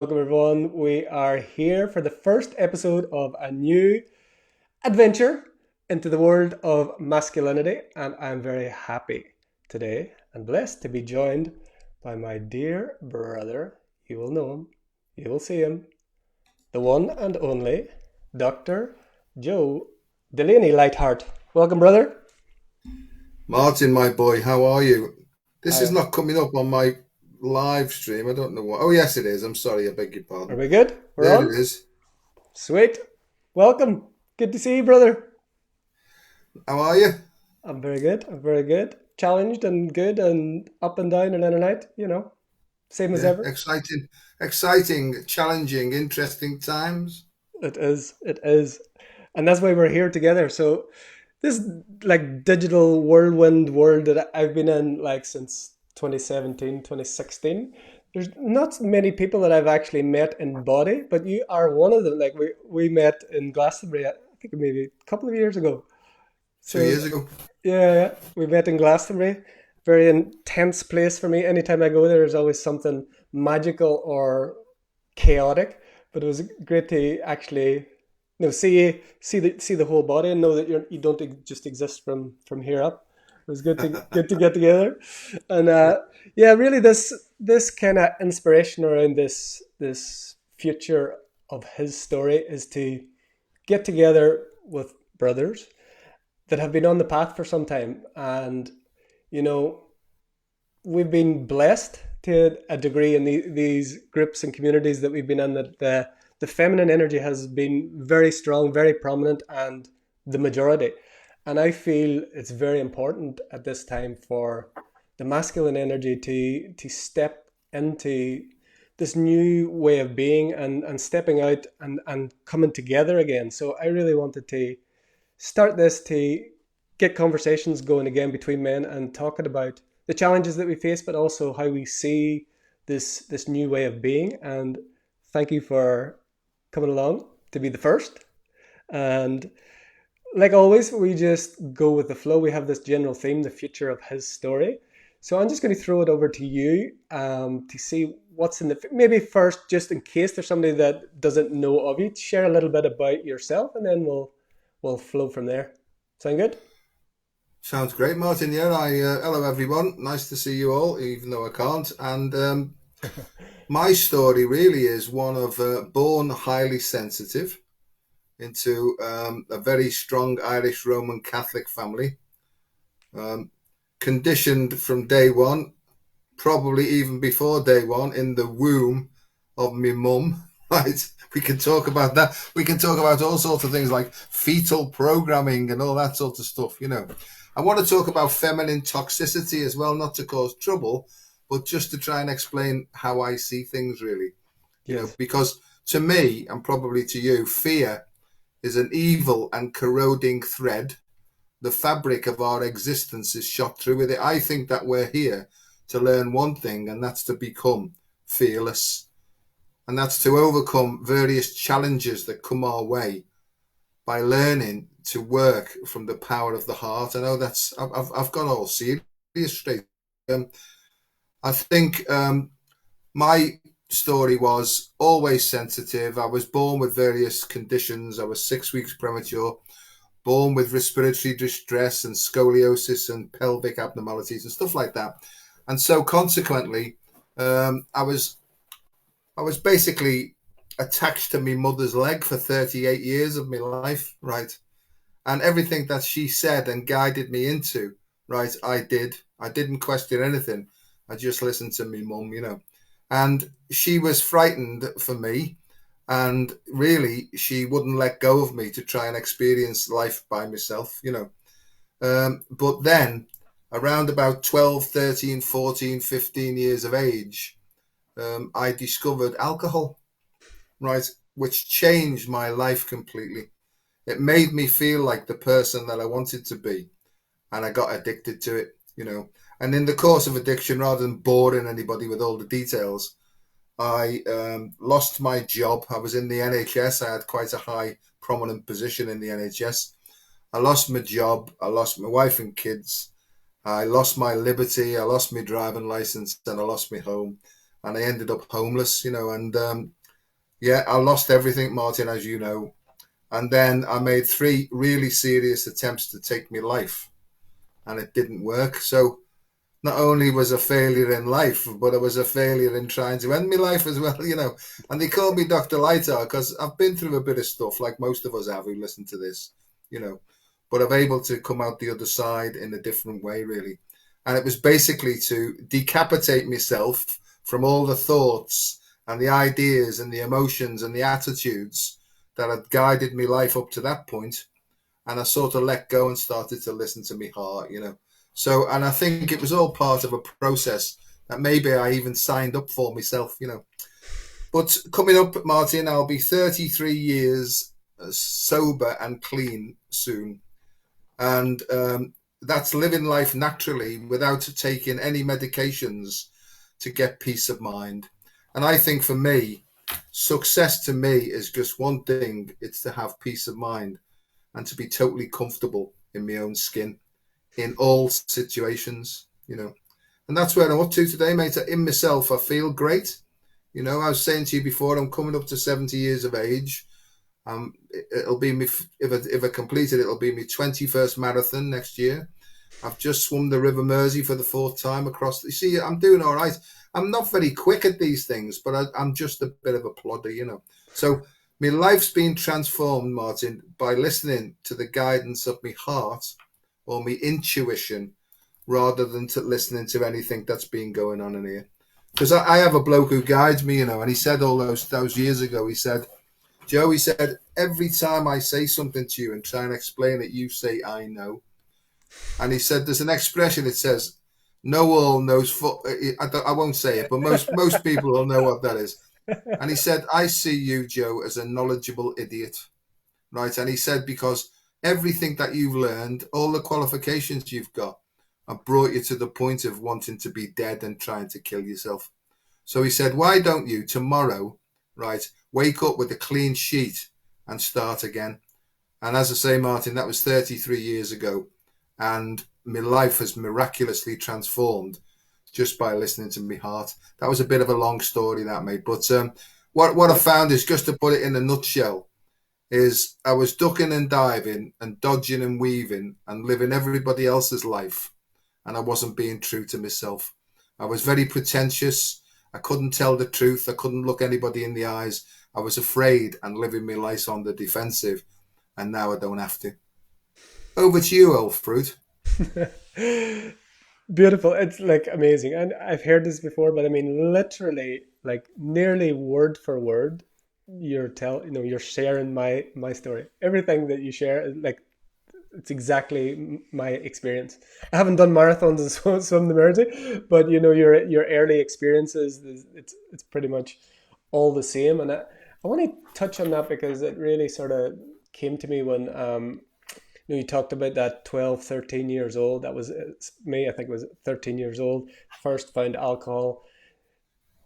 Welcome, everyone. We are here for the first episode of a new adventure into the world of masculinity, and I'm very happy today and blessed to be joined by my dear brother. You will know him, you will see him, the one and only Dr. Joe Delaney Lightheart. Welcome, brother. Martin, my boy, how are you? This is Hi. not coming up on my live stream. I don't know what. Oh, yes, it is. I'm sorry. I beg your Are pardon. we good? We're There on? it is. Sweet. Welcome. Good to see you, brother. How are you? I'm very good. I'm very good. Challenged and good and up and down and in and out, same as Yeah, ever. exciting, challenging, interesting times. It is. It is. And that's why we're here together. So this like digital whirlwind world that I've been in like since 2017, 2016. There's not many people that I've actually met in body, but you are one of them. Like we met in Glastonbury, I think maybe a couple of years ago. Two So years ago. yeah, yeah. We met in Glastonbury. Very intense place for me. Anytime I go there, there's always something magical or chaotic. But it was great to actually, see the whole body and know that you don't just exist from here up. It was good to get together, and yeah, really this kind of inspiration around this future of his story is to get together with brothers that have been on the path for some time. And, you know, we've been blessed to a degree in these groups and communities that we've been in that the feminine energy has been very strong, very prominent, and the majority. And I feel it's very important at this time for the masculine energy to step into this new way of being and stepping out and coming together again. So I really wanted to start this to get conversations going again between men and talking about the challenges that we face, but also how we see this new way of being. And thank you for coming along to be the first. And like always, we just go with the flow. We have this general theme, the future of his story. So I'm just going to throw it over to you to see what's in the maybe first, just in case there's somebody that doesn't know of you, share a little bit about yourself, and then we'll flow from there. Sound good? Sounds great, Martin. Yeah, hello everyone. Nice to see you all, even though I can't. And my story really is one of born highly sensitive into a very strong Irish Roman Catholic family. Um, Conditioned from day one, probably even before day one, in the womb of my mum. Right? We can talk about that. We can talk about all sorts of things like fetal programming and all that sort of stuff. I want to talk about feminine toxicity as well, not to cause trouble, but just to try and explain how I see things, really. Yes. Because to me, and probably to you, fear is an evil and corroding thread. The fabric of our existence is shot through with it. I think that we're here to learn one thing, and that's to become fearless. And that's to overcome various challenges that come our way by learning to work from the power of the heart. I know I've got all serious straight. Um, I think my story was always sensitive. I was born with various conditions. I was 6 weeks premature, born with respiratory distress and scoliosis and pelvic abnormalities and stuff like that. And so consequently, I was basically attached to my mother's leg for 38 years of my life, right? And everything that she said and guided me into, right, I did. I didn't question anything. I just listened to me mum. And she was frightened for me. And really, she wouldn't let go of me to try and experience life by myself. But then, around about 12, 13, 14, 15 years of age, I discovered alcohol, right, which changed my life completely. It made me feel like the person that I wanted to be, and I got addicted to it. And in the course of addiction, rather than boring anybody with all the details, I lost my job. I was in the NHS. I had quite a high, prominent position in the NHS. I lost my job. I lost my wife and kids. I lost my liberty. I lost my driving license, and I lost my home. and I ended up homeless, and yeah, I lost everything, Martin, as you know. And then I made three really serious attempts to take my life, and it didn't work. So not only was a failure in life, but it was a failure in trying to end my life as well. And they called me Dr. Lightheart because I've been through a bit of stuff, like most of us have who listen to this, you know. But I'm able to come out the other side in a different way, really. And it was basically to decapitate myself from all the thoughts and the ideas and the emotions and the attitudes that had guided my life up to that point, and I sort of let go and started to listen to my heart. So, and I think it was all part of a process that maybe I even signed up for myself. But coming up, Martin, I'll be 33 years sober and clean soon. And that's living life naturally without taking any medications to get peace of mind. And I think for me, success to me is just one thing: it's to have peace of mind and to be totally comfortable in my own skin in all situations. And that's where I'm up to today, mate. In myself, I feel great. I was saying to you before, I'm coming up to 70 years of age. It'll be me if I complete it. It'll be my 21st marathon next year. I've just swum the River Mersey for the fourth time across. You see, I'm doing all right. I'm not very quick at these things, but I'm just a bit of a plodder. So my life's been transformed, Martin, by listening to the guidance of my heart or my intuition rather than to listening to anything that's been going on in here. Because I have a bloke who guides me, and he said all those years ago, he said, Joe, he said, every time I say something to you and try and explain it, you say, I know. And he said, there's an expression, it says, know all knows, I won't say it, but most people will know what that is. And he said, I see you, Joe, as a knowledgeable idiot. Right. And he said, because everything that you've learned, all the qualifications you've got, have brought you to the point of wanting to be dead and trying to kill yourself. So he said, why don't you tomorrow, right, wake up with a clean sheet and start again? And as I say, Martin, that was 33 years ago. And my life has miraculously transformed just by listening to my heart. That was a bit of a long story, that, mate. But what I found is, just to put it in a nutshell, is I was ducking and diving and dodging and weaving and living everybody else's life. And I wasn't being true to myself. I was very pretentious. I couldn't tell the truth. I couldn't look anybody in the eyes. I was afraid and living my life on the defensive. And now I don't have to. Over to you, old fruit. Beautiful. It's like amazing. And I've heard this before, but I mean, literally, like nearly word for word, you're sharing my story. Everything that you share is like, it's exactly my experience. I haven't done marathons and swum the Mersey, but your early experiences, it's pretty much all the same. And I want to touch on that because it really sort of came to me when you talked about that 12, 13 years old. That was me. I think it was 13 years old. First found alcohol.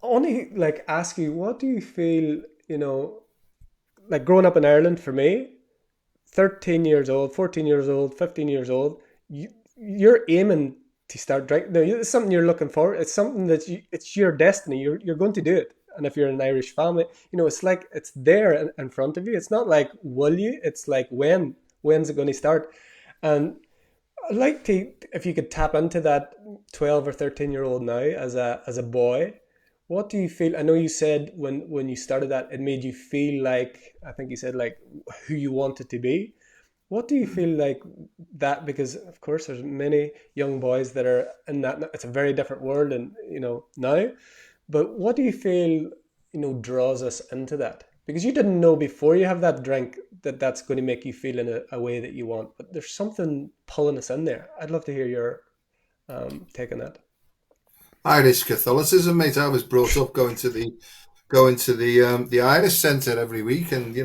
I want to like ask you, what do you feel? Like growing up in Ireland for me, 13 years old, 14 years old, 15 years old, you're aiming to start drinking. No, it's something you're looking for. It's something it's your destiny. You're going to do it. And if you're an Irish family, it's like it's there in front of you. It's not like will you? It's like when's it going to start? And I'd like to, if you could tap into that 12 or 13-year-old now as a boy, what do you feel? I know you said when you started that, it made you feel like, I think you said like who you wanted to be. What do you feel like that? Because of course there's many young boys that are in that. It's a very different world, and now. But what do you feel draws us into that? Because you didn't know before you have that drink that that's going to make you feel in a way that you want. But there's something pulling us in there. I'd love to hear your take on that. Irish Catholicism, mate. I was brought up going to the Irish Centre every week, and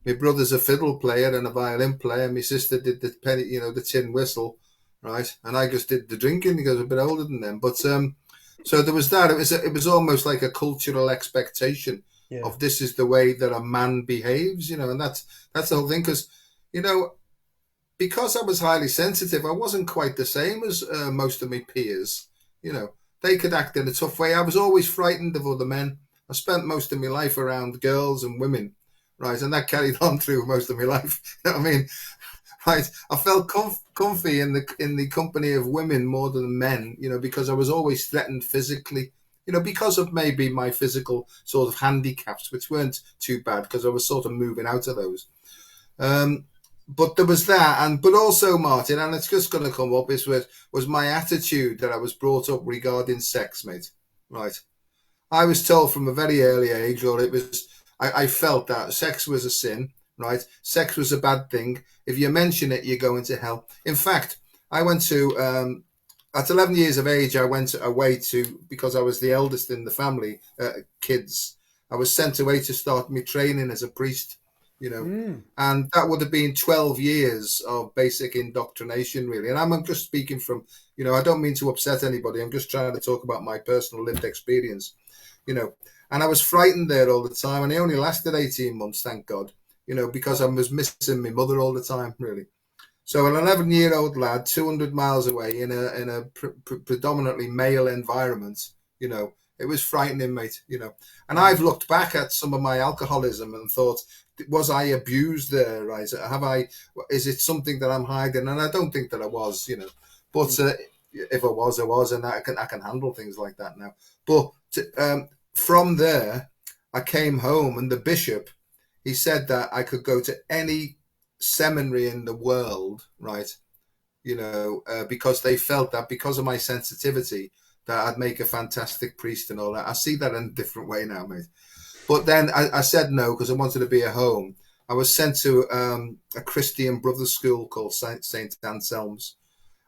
my brother's a fiddle player and a violin player. My sister did the penny, the tin whistle, right, and I just did the drinking because I'm a bit older than them. But so there was that. It was almost like a cultural expectation Yeah. of this is the way that a man behaves, and that's the whole thing. Because I was highly sensitive, I wasn't quite the same as most of my peers. They could act in a tough way. I was always frightened of other men. I spent most of my life around girls and women, right, and that carried on through most of my life. You know what I mean? Right, I felt comfy in the company of women more than men, because I was always threatened physically, because of maybe my physical sort of handicaps, which weren't too bad because I was sort of moving out of those. Um, but there was that, and but also, Martin, and it's just going to come up, was my attitude that I was brought up regarding sex, mate. Right, I was told from a very early age, or I felt that sex was a sin, right? Sex was a bad thing. If you mention it, you're going to hell. In fact, I went to, at 11 years of age, I went away because I was the eldest in the family, kids. I was sent away to start my training as a priest, you know, Mm. and that would have been 12 years of basic indoctrination, really. And I'm just speaking from, I don't mean to upset anybody. I'm just trying to talk about my personal lived experience, you know. And I was frightened there all the time, and it only lasted 18 months, thank God, because I was missing my mother all the time, really. So an 11-year-old lad, 200 miles away in a predominantly male environment, it was frightening, mate. And Mm. I've looked back at some of my alcoholism and thought, was I abused there? Right? Have I? Is it something that I'm hiding? And I don't think that I was, But Mm. if I was, I was, and I can handle things like that now. But from there, I came home, and the bishop, he said that I could go to any seminary in the world, right? Because they felt that because of my sensitivity, that I'd make a fantastic priest and all that. I see that in a different way now, mate. But then I said no because I wanted to be at home. I was sent to a Christian brothers school called Saint Anselm's,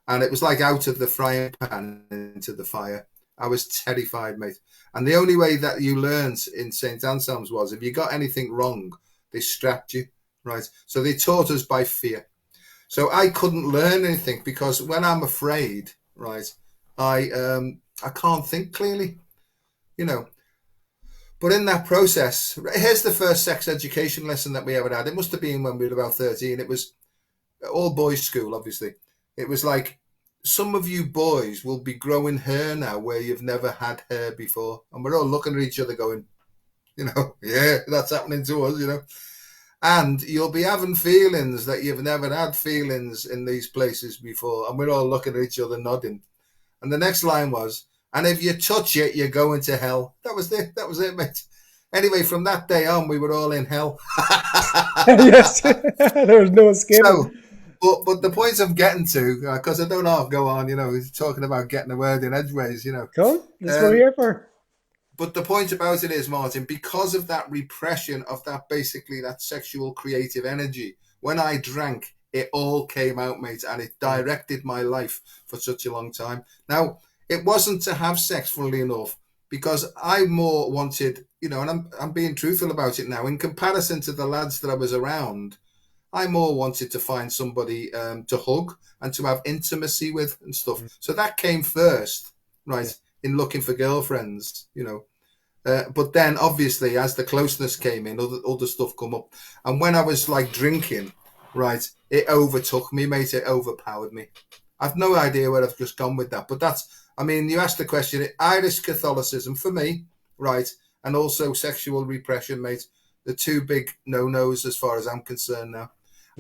and it was like out of the frying pan into the fire. I was terrified, mate. And the only way that you learned in St. Anselm's was if you got anything wrong, they strapped you, right? So they taught us by fear. So I couldn't learn anything because when I'm afraid, right, I can't think clearly, you know. But in that process, here's the first sex education lesson that we ever had. It must have been when we were about 13. It was all boys school, obviously. It was like, some of you boys will be growing hair now where you've never had hair before. And we're all looking at each other going, yeah, that's happening to us. And you'll be having feelings that you've never had feelings in these places before. And we're all looking at each other nodding. And the next line was, and if you touch it, you're going to hell. That was it. That was it, mate. Anyway, from that day on, we were all in hell. Yes, there was no escaping. So, but the point I'm getting to, because I don't know, go on, talking about getting a word in edgeways. Come on, that's what we're Um, here for. but the point about it is, Martin, because of that repression of that sexual creative energy, when I drank, it all came out, mate, and it Mm. directed my life for such a long time. Now, it wasn't to have sex, funnily enough, because I more wanted, and I'm being truthful about it now, in comparison to the lads that I was around, I more wanted to find somebody to hug and to have intimacy with and stuff. Mm. So that came first, Yeah. right, in looking for girlfriends. But then, obviously, as the closeness came in, other stuff come up. And when I was like drinking, right, it overtook me, mate. It overpowered me. I've no idea where I've just gone with that. But you asked the question, Irish Catholicism for me, right, and also sexual repression, mate, the two big no-nos as far as I'm concerned now.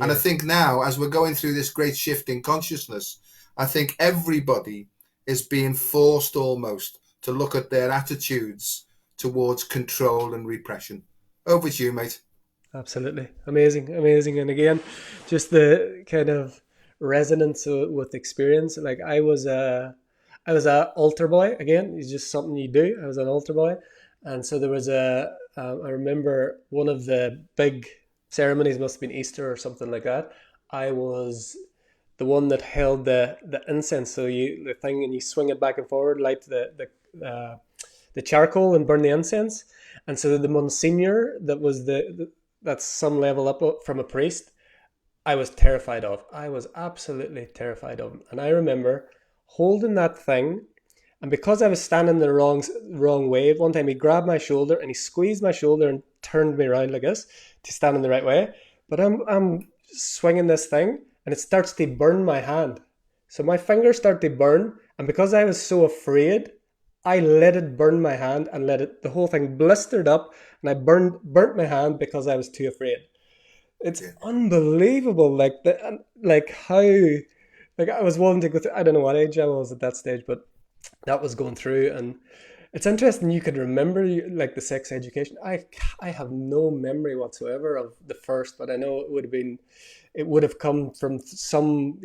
And I Yeah. think now, as we're going through this great shift in consciousness, I think everybody is being forced almost to look at their attitudes towards control and repression. Over to you, mate. Absolutely. Amazing. Amazing. And again, just the kind of resonance with experience. Like I was a altar boy. Again, it's just something you do. I was an altar boy. And so there was I remember one of the big ceremonies, must have been Easter or something like that. I was the one that held the incense. So the thing, and you swing it back and forward, light the charcoal and burn the incense. And so the Monsignor, that was that's some level up from a priest, I was terrified of. I was absolutely terrified of him. And I remember holding that thing, and because I was standing the wrong way, one time he grabbed my shoulder and he squeezed my shoulder and turned me around like this to stand in the right way. But I'm swinging this thing, and it starts to burn my hand. So my fingers start to burn, and because I was so afraid, I let it burn my hand and let it, the whole thing blistered up, and I burnt my hand because I was too afraid. It's Yeah. unbelievable, like like how, like I was wanting to go through, I don't know what age I was at that stage, but that was going through. And it's interesting you could remember like the sex education. I have no memory whatsoever of the first, but I know it would have been, it would have come from some,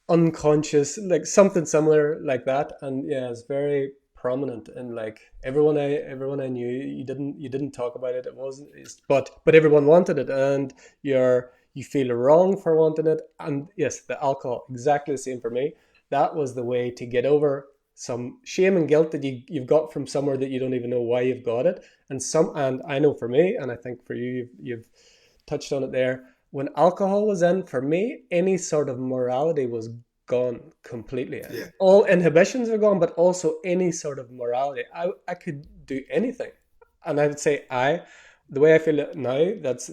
unconscious, like something similar like that. And yeah, it's very prominent. And like everyone I knew, you didn't talk about it. It wasn't, but everyone wanted it, and you feel wrong for wanting it. And yes, the alcohol, exactly the same for me. That was the way to get over some shame and guilt that you've got from somewhere that you don't even know why you've got it. And I know for me, and I think for you, you've touched on it there. When alcohol was in, for me, any sort of morality was gone completely. Yeah. All inhibitions are gone, but also any sort of morality. I could do anything. And I would say the way I feel it now, that's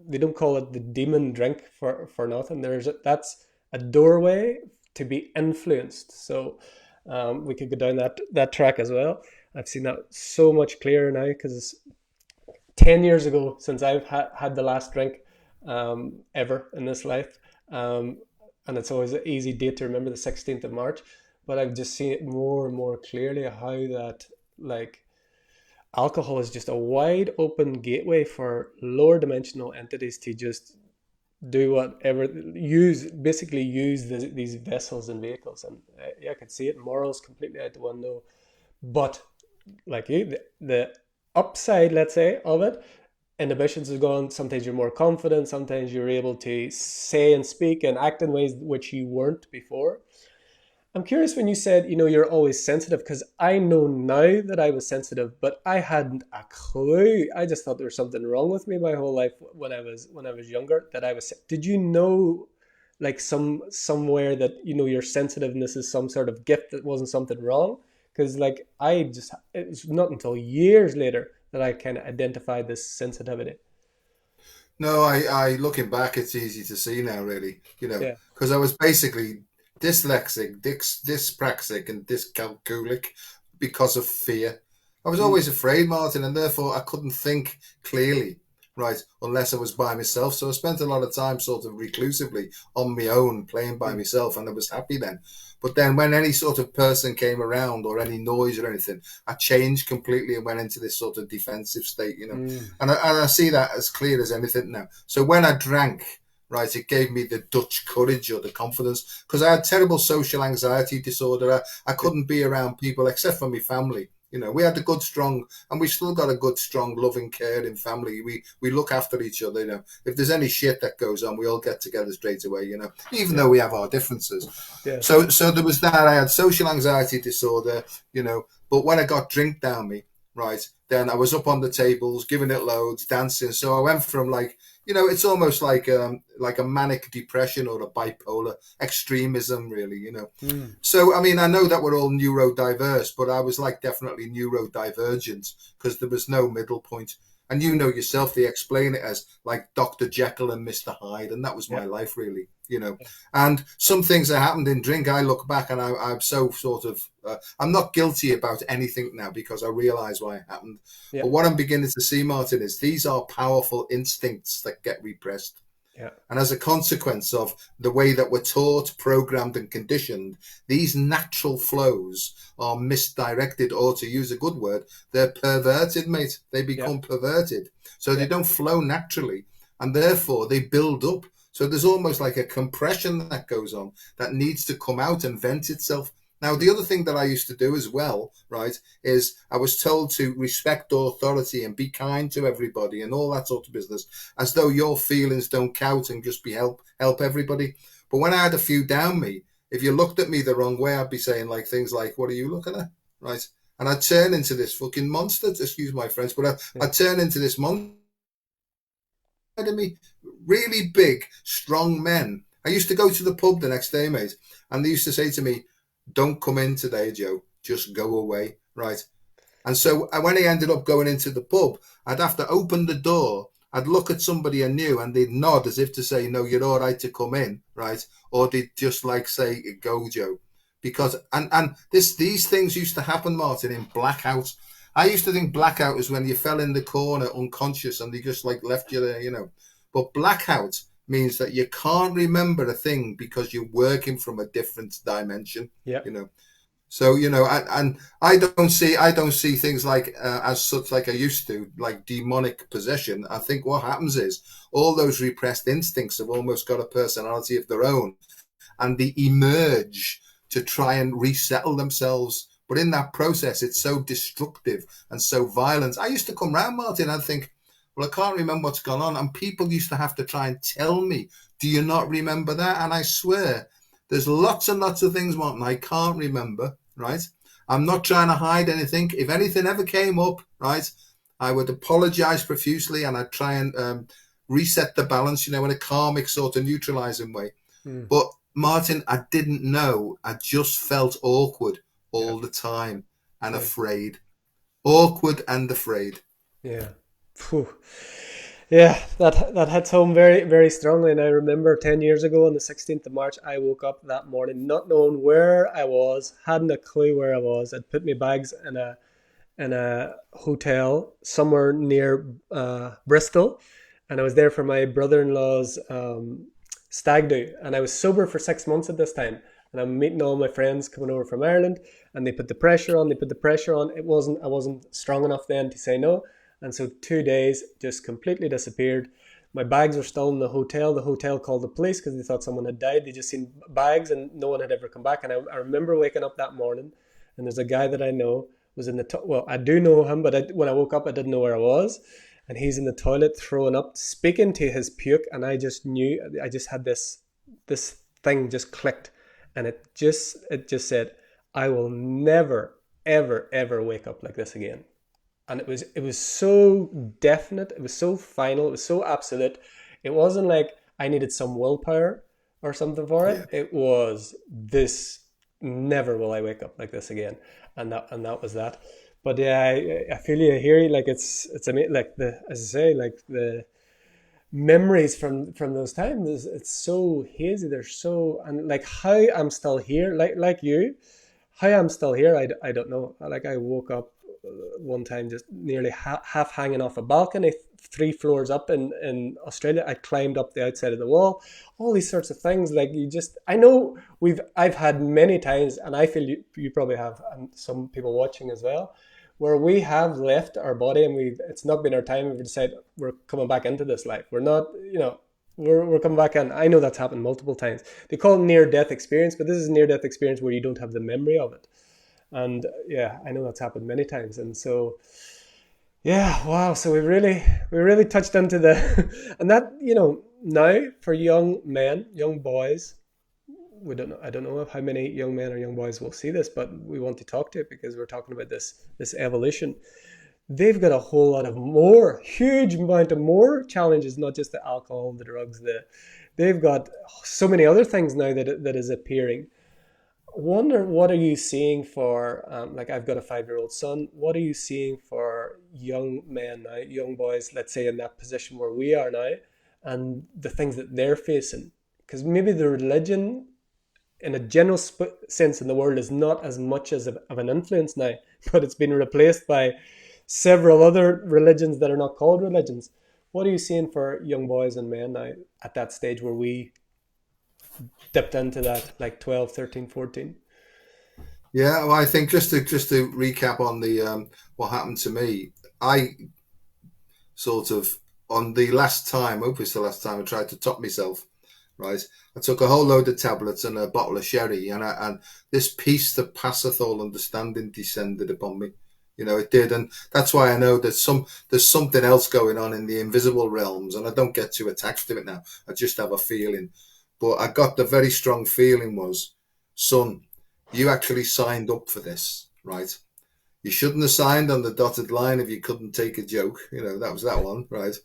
they don't call it the demon drink for nothing. That's a doorway to be influenced. So we could go down that track as well. I've seen that so much clearer now because 10 years ago since I've had the last drink ever in this life. Um, and it's always an easy date to remember, the 16th of March. But I've just seen it more and more clearly how that, like, alcohol is just a wide open gateway for lower dimensional entities to just do whatever, basically use these vessels and vehicles. And yeah, I could see it. Morals completely out the window. But like you, the upside, let's say, of it, inhibitions is gone. Sometimes you're more confident. Sometimes you're able to say and speak and act in ways which you weren't before. I'm curious when you said, you're always sensitive, because I know now that I was sensitive, but I hadn't a clue. I just thought there was something wrong with me my whole life when I was younger. That I was. Did you know, like somewhere that your sensitiveness is some sort of gift that wasn't something wrong? Because like it was not until years later that I kind of identified this sensitivity. No, I looking back, it's easy to see now, really, Yeah. because I was basically dyslexic, dyspraxic, and dyscalculic because of fear. I was Mm, always afraid, Martin, and therefore I couldn't think clearly, right, unless I was by myself. So I spent a lot of time sort of reclusively on my own, playing by mm, myself, and I was happy then. But then when any sort of person came around or any noise or anything, I changed completely and went into this sort of defensive state. mm. And I see that as clear as anything now. So when I drank, right, it gave me the Dutch courage or the confidence because I had terrible social anxiety disorder. I Yeah. couldn't be around people except for my family. We had a good, strong, and we still got a good, strong, loving, caring family. We look after each other. If there's any shit that goes on, we all get together straight away. Even Yeah. though we have our differences. Yeah. So there was that. I had social anxiety disorder. But when I got drink down me, right, then I was up on the tables, giving it loads, dancing. So I went from it's almost like a manic depression or a bipolar extremism, really. Mm. So I mean, I know that we're all neurodiverse, but I was like definitely neurodivergent because there was no middle point. And Mm. yourself, they explain it as like Dr. Jekyll and Mr. Hyde, and that was Yeah. my life, really. And some things that happened in drink, I look back and I'm so sort of, I'm not guilty about anything now because I realize why it happened. Yeah. But what I'm beginning to see, Martin, is these are powerful instincts that get repressed. Yeah. And as a consequence of the way that we're taught, programmed, and conditioned, these natural flows are misdirected, or to use a good word, they're perverted, mate. They Yeah. become perverted. So they Yeah. don't flow naturally. And therefore, they build up. So there's almost like a compression that goes on that needs to come out and vent itself. Now, the other thing that I used to do as well, right, is I was told to respect authority and be kind to everybody and all that sort of business, as though your feelings don't count and just be help everybody. But when I had a few down me, if you looked at me the wrong way, I'd be saying like things like, "What are you looking at?" Right? And I'd turn into this fucking monster. Excuse my French, but Yeah. I'd turn into this monster of me. Really big, strong men. I used to go to the pub the next day, mate, and they used to say to me, "Don't come in today, Joe. Just go away." Right? And so when I ended up going into the pub, I'd have to open the door. I'd look at somebody I knew and they'd nod as if to say, "No, you're all right to come in," right? Or they'd just like say, "Go, Joe." because and these things used to happen, Martin, in blackout. I used to think blackout was when you fell in the corner unconscious and they just like left you there, you know. But blackout means that you can't remember a thing because you're working from a different dimension, Yeah. you know. So you know, and I don't see things like as such like I used to, like demonic possession. I think what happens is all those repressed instincts have almost got a personality of their own, and they emerge to try and resettle themselves. But in that process, it's so destructive and so violent. I used to come round, Martin, and think, well, I can't remember what's gone on. And people used to have to try and tell me, do you not remember that? And I swear, there's lots and lots of things, Martin, I can't remember, right? I'm not trying to hide anything. If anything ever came up, right, I would apologize profusely and I'd try and reset the balance, you know, in a karmic sort of neutralizing way. Mm. But Martin, I didn't know. I just felt awkward Yeah. all the time and Same. afraid. Awkward and afraid. Yeah. Phew. Yeah, that hits home very, very strongly. And I remember 10 years ago on the 16th of March, I woke up that morning not knowing where I was, hadn't a clue where I was. I'd put my bags in a hotel somewhere near Bristol, and I was there for my brother-in-law's stag do, and I was sober for 6 months at this time, and I'm meeting all my friends coming over from Ireland, and they put the pressure on. They put the pressure on. I wasn't strong enough then to say no, and so 2 days just completely disappeared. My bags were still in the hotel. The hotel called the police because they thought someone had died. They just seen bags and no one had ever come back. And I remember waking up that morning, and there's a guy that I know was in the well, I do know him, but when I woke up, I didn't know where I was, and he's in the toilet throwing up, speaking to his puke, and I just knew. I just had this thing just clicked, and it just said, I will never ever ever wake up like this again. And it was so definite, it was so final, it was so absolute. It wasn't like I needed some willpower or something for it. Yeah. It was this, never will I wake up like this again. And that was that. But yeah, I feel you, I hear you. Like it's amazing, like the, as I say, like the memories from those times, it's so hazy, they're so, and like how I'm still here, like you, how I'm still here, I don't know. Like I woke up one time just nearly half hanging off a balcony 3 floors up in Australia. I climbed up the outside of the wall. All these sorts of things. Like you just, I know I've had many times, and I feel you probably have, and some people watching as well, where we have left our body and it's not been our time. We've decided we're coming back into this life. We're not, we're coming back in. I know that's happened multiple times. They call it near death experience, but this is near death experience where you don't have the memory of it. And yeah, I know that's happened many times. And so yeah, wow. So we really touched into the and that, now for young men, young boys, we don't know. I don't know how many young men or young boys will see this, but we want to talk to it because we're talking about this evolution. They've got a whole lot of more, huge amount of more challenges, not just the alcohol, the drugs, they've got so many other things now that is appearing. Wonder what are you seeing for like I've got a 5-year-old son. What are you seeing for young men now, young boys, let's say in that position where we are now, and the things that they're facing? Because maybe the religion in a general sense in the world is not as much of an influence now, but it's been replaced by several other religions that are not called religions. What are you seeing for young boys and men now at that stage where we dipped into that, like 12, 13, 14? Yeah, well, I think just to recap on the what happened to me, I sort of on the last time, I hope it's the last time I tried to top myself, right? I took a whole load of tablets and a bottle of sherry, and this peace that passeth all understanding descended upon me. You know, it did, and that's why I know there's something else going on in the invisible realms, and I don't get too attached to it now. I just have a feeling, but I got the very strong feeling was, son, you actually signed up for this, right? You shouldn't have signed on the dotted line if you couldn't take a joke. You know, that was that one, right?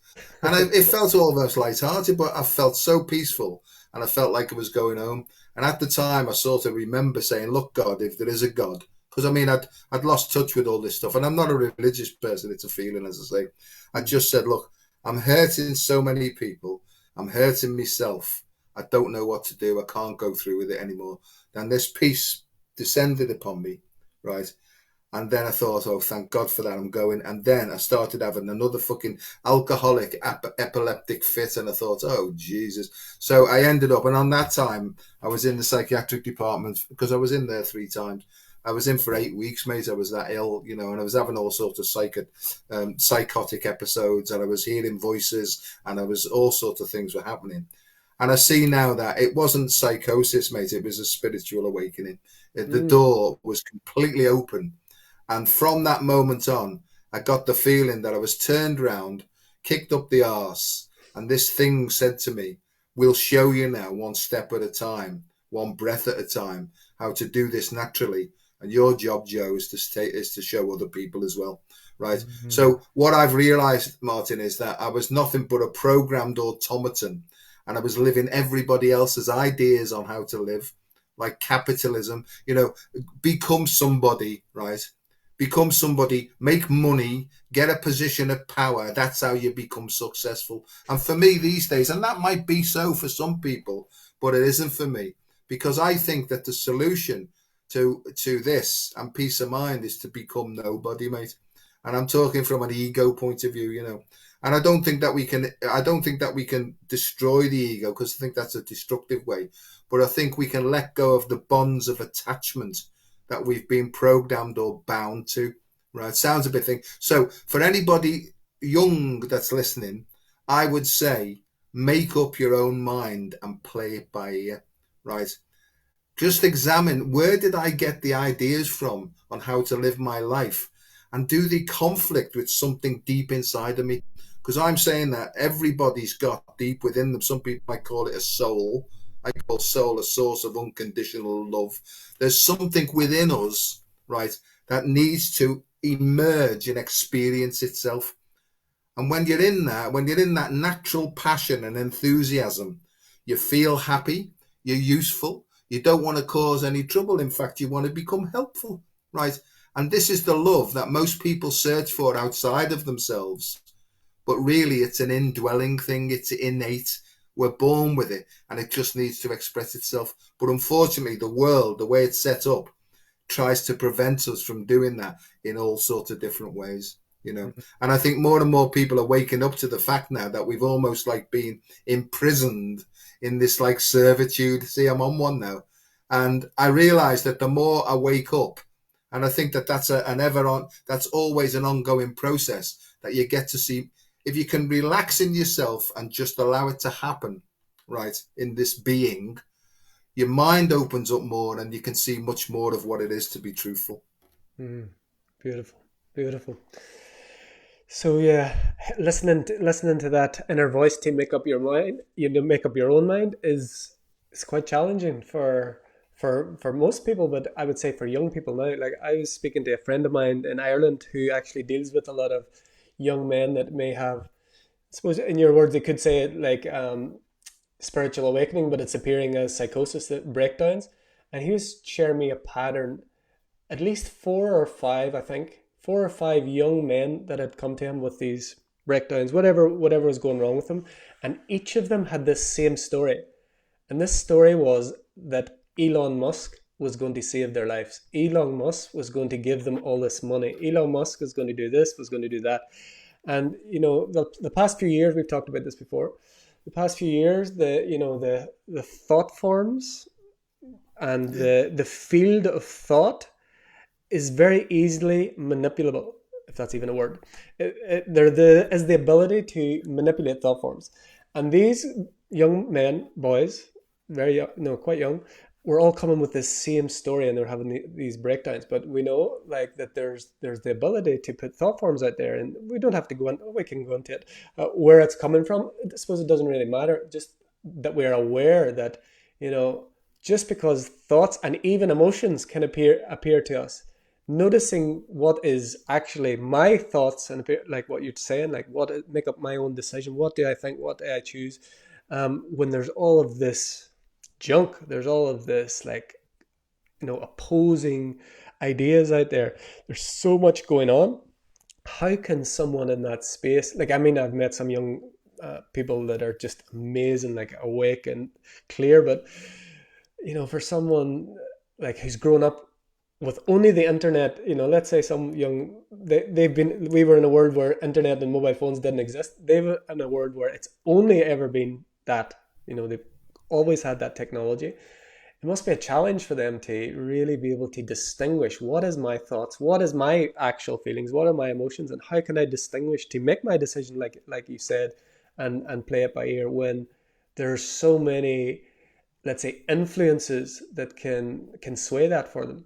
And it felt almost light-hearted, but I felt so peaceful, and I felt like I was going home. And at the time, I sort of remember saying, "Look, God, if there is a God," because I mean, I'd lost touch with all this stuff, and I'm not a religious person. It's a feeling, as I say. I just said, "Look, I'm hurting so many people. I'm hurting myself. I don't know what to do. I can't go through with it anymore." And this peace descended upon me, right? And then I thought, oh, thank God for that, I'm going. And then I started having another fucking alcoholic epileptic fit. And I thought, oh, Jesus. So I ended up, and on that time, I was in the psychiatric department because I was in there 3 times. I was in for 8 weeks, mate. I was that ill, and I was having all sorts of psychotic episodes, and I was hearing voices, and I was all sorts of things were happening. And I see now that it wasn't psychosis, mate. It was a spiritual awakening. The Mm. door was completely open, and from that moment on, I got the feeling that I was turned round, kicked up the arse, and this thing said to me, we'll show you now, one step at a time, one breath at a time, how to do this naturally. And your job, Joe, is to show other people as well. Right. Mm. So what I've realized, Martin, is that I was nothing but a programmed automaton, and I was living everybody else's ideas on how to live, like capitalism, become somebody, right? Become somebody, make money, get a position of power. That's how you become successful. And for me these days, and that might be so for some people, but it isn't for me, because I think that the solution to this and peace of mind is to become nobody, mate. And I'm talking from an ego point of view. And I don't think that we can destroy the ego, because I think that's a destructive way. But I think we can let go of the bonds of attachment that we've been programmed or bound to. Right? Sounds a bit thing. So for anybody young that's listening, I would say make up your own mind and play it by ear. Right? Just examine, where did I get the ideas from on how to live my life? And do they conflict with something deep inside of me? Because I'm saying that everybody's got deep within them. Some people might call it a soul. I call soul a source of unconditional love. There's something within us, right, that needs to emerge and experience itself. And when you're in that natural passion and enthusiasm, you feel happy, you're useful, you don't want to cause any trouble. In fact, you want to become helpful, right? And this is the love that most people search for outside of themselves. But really, it's an indwelling thing, it's innate. We're born with it, and it just needs to express itself. But unfortunately, the world, the way it's set up, tries to prevent us from doing that in all sorts of different ways. And I think more and more people are waking up to the fact now that we've almost like been imprisoned in this like servitude. See, I'm on one now, and I realize that the more I wake up, and I think that that's always an ongoing process, that you get to see, if you can relax in yourself and just allow it to happen, right, in this being, your mind opens up more and you can see much more of what it is to be truthful. Mm. Beautiful, beautiful. So yeah, listening to that inner voice to make up your mind, make up your own mind is quite challenging for most people, but I would say for young people now. Like I was speaking to a friend of mine in Ireland who actually deals with a lot of young men that may have, I suppose, in your words, they could say it like spiritual awakening, but it's appearing as psychosis, breakdowns. And he was sharing me a pattern, at least four or five, I think, four or five young men that had come to him with these breakdowns, whatever was going wrong with them, and each of them had this same story. And this story was that Elon Musk was going to save their lives. Elon Musk was going to give them all this money. Elon Musk was going to do this, was going to do that. And the past few years, we've talked about this before. The past few years, the thought forms and Yeah. the field of thought is very easily manipulable, if that's even a word. Is the ability to manipulate thought forms, and these young men, boys, very young, no, quite young, were all coming with this same story, and they're having these breakdowns. But we know, like, that there's the ability to put thought forms out there, and we don't have to go on. We can go into it, where it's coming from. I suppose it doesn't really matter. Just that we're aware that you know just because thoughts and even emotions can appear to us, noticing what is actually my thoughts and like what you're saying, like what make up my own decision, what do I think, what do I choose, when there's all of this junk, there's all of this like opposing ideas out there, there's so much going on. How can someone in that space, like, I mean, I've met some young people that are just amazing, like awake and clear, but for someone like who's grown up with only the internet, let's say some young they've been we were in a world where internet and mobile phones didn't exist. They've in a world where it's only ever been that, they've always had that technology. It must be a challenge for them to really be able to distinguish what is my thoughts, what is my actual feelings, what are my emotions, and how can I distinguish to make my decision, like you said, and play it by ear when there's so many, let's say, influences that can sway that for them.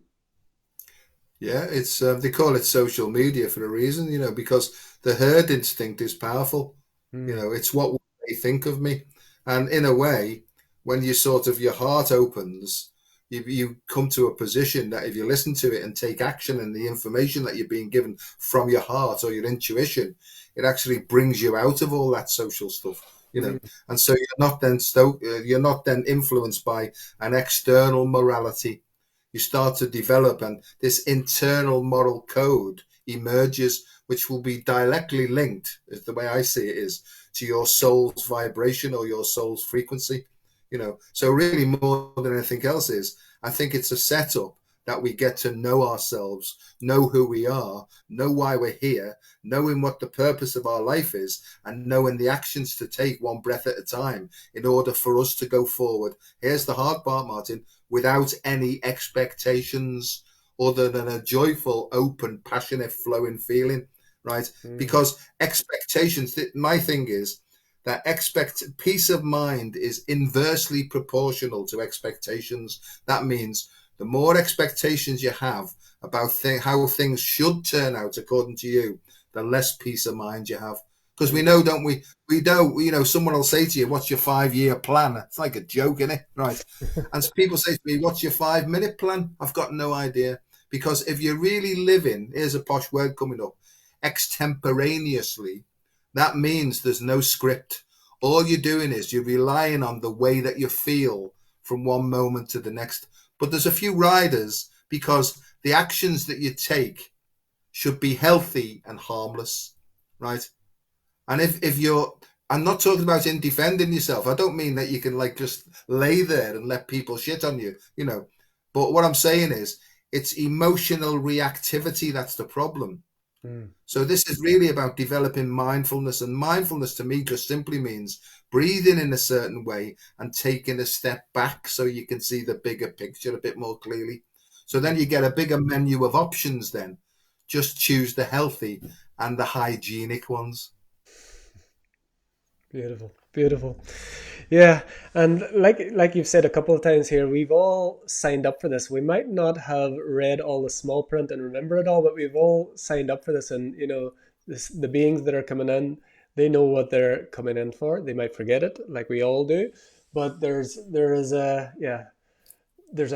Yeah, it's they call it social media for a reason, because the herd instinct is powerful. Mm, It's what they think of me, and in a way, when you sort of your heart opens, you come to a position that if you listen to it and take action, and the information that you're being given from your heart or your intuition, it actually brings you out of all that social stuff. mm, And so you're not then influenced by an external morality. You start to develop, and this internal moral code emerges, which will be directly linked, is the way I see it, is to your soul's vibration or your soul's frequency. So really, more than anything else, is I think it's a setup that we get to know ourselves, know who we are, know why we're here, knowing what the purpose of our life is, and knowing the actions to take one breath at a time in order for us to go forward. Here's the hard part, Martin: without any expectations other than a joyful, open, passionate, flowing feeling, right? mm, Because expectations, my thing is that peace of mind is inversely proportional to expectations. That means the more expectations you have about how things should turn out according to you, the less peace of mind you have. Because we mm. know, don't we? We know, someone will say to you, "What's your 5 year plan?" It's like a joke, isn't it? Right. And people say to me, "What's your 5 minute plan?" I've got no idea. Because if you're really living, here's a posh word coming up, extemporaneously, that means there's no script. All you're doing is you're relying on the way that you feel from one moment to the next. But there's a few riders, because the actions that you take should be healthy and harmless, right? And if you're, I'm not talking about in defending yourself. I don't mean that you can like just lay there and let people shit on you. But what I'm saying is, it's emotional reactivity that's the problem. Mm. So this is really about developing mindfulness, and mindfulness to me just simply means breathing in a certain way and taking a step back so you can see the bigger picture a bit more clearly. So then you get a bigger menu of options then. Just choose the healthy and the hygienic ones. Beautiful, beautiful. Yeah, and like you've said a couple of times here, we've all signed up for this. We might not have read all the small print and remember it all, but we've all signed up for this. And the beings that are coming in, they know what they're coming in for. They might forget it, like we all do, but there's a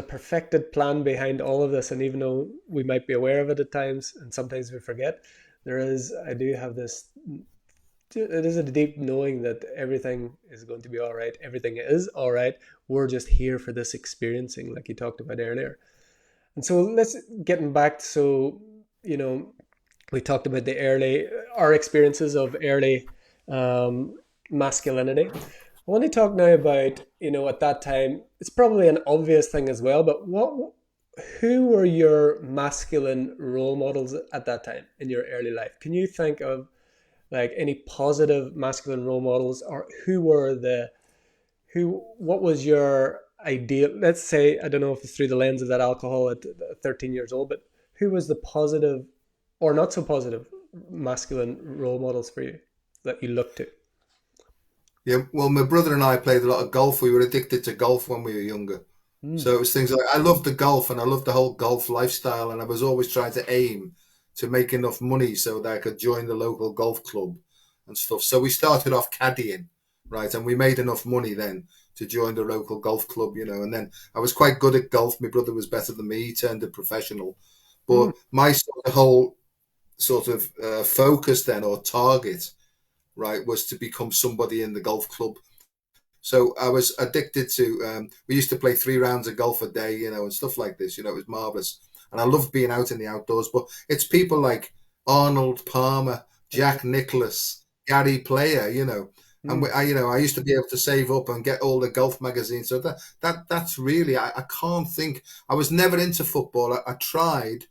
perfected plan behind all of this. And even though we might be aware of it at times, and sometimes we forget, I do have this, it is a deep knowing that everything is going to be all right. Everything is all right. We're just here for this experiencing, like you talked about earlier. And so let's getting back. So, you know, we talked about our experiences of early um, masculinity. I want to talk now about, at that time, it's probably an obvious thing as well, but who were your masculine role models at that time in your early life? Can you think of like any positive masculine role models, or what was your ideal, let's say, I don't know if it's through the lens of that alcohol at 13 years old, but who was the positive or not so positive masculine role models for you that you looked to? Yeah, well, my brother and I played a lot of golf. We were addicted to golf when we were younger. Mm, So it was things like I loved the golf, and I loved the whole golf lifestyle, and I was always trying to aim to make enough money so that I could join the local golf club and stuff. So we started off caddying, right? And we made enough money then to join the local golf club. And then I was quite good at golf. My brother was better than me. He turned a professional. mm, But my whole sort of focus then, or target, right, was to become somebody in the golf club. So I was addicted to. We used to play 3 rounds of golf a day, and stuff like this. It was marvelous, and I loved being out in the outdoors. But it's people like Arnold Palmer, mm, Jack Nicklaus, Gary Player, And Mm, I used to be able to save up and get all the golf magazines. So that's really, I can't think. I was never into football. I tried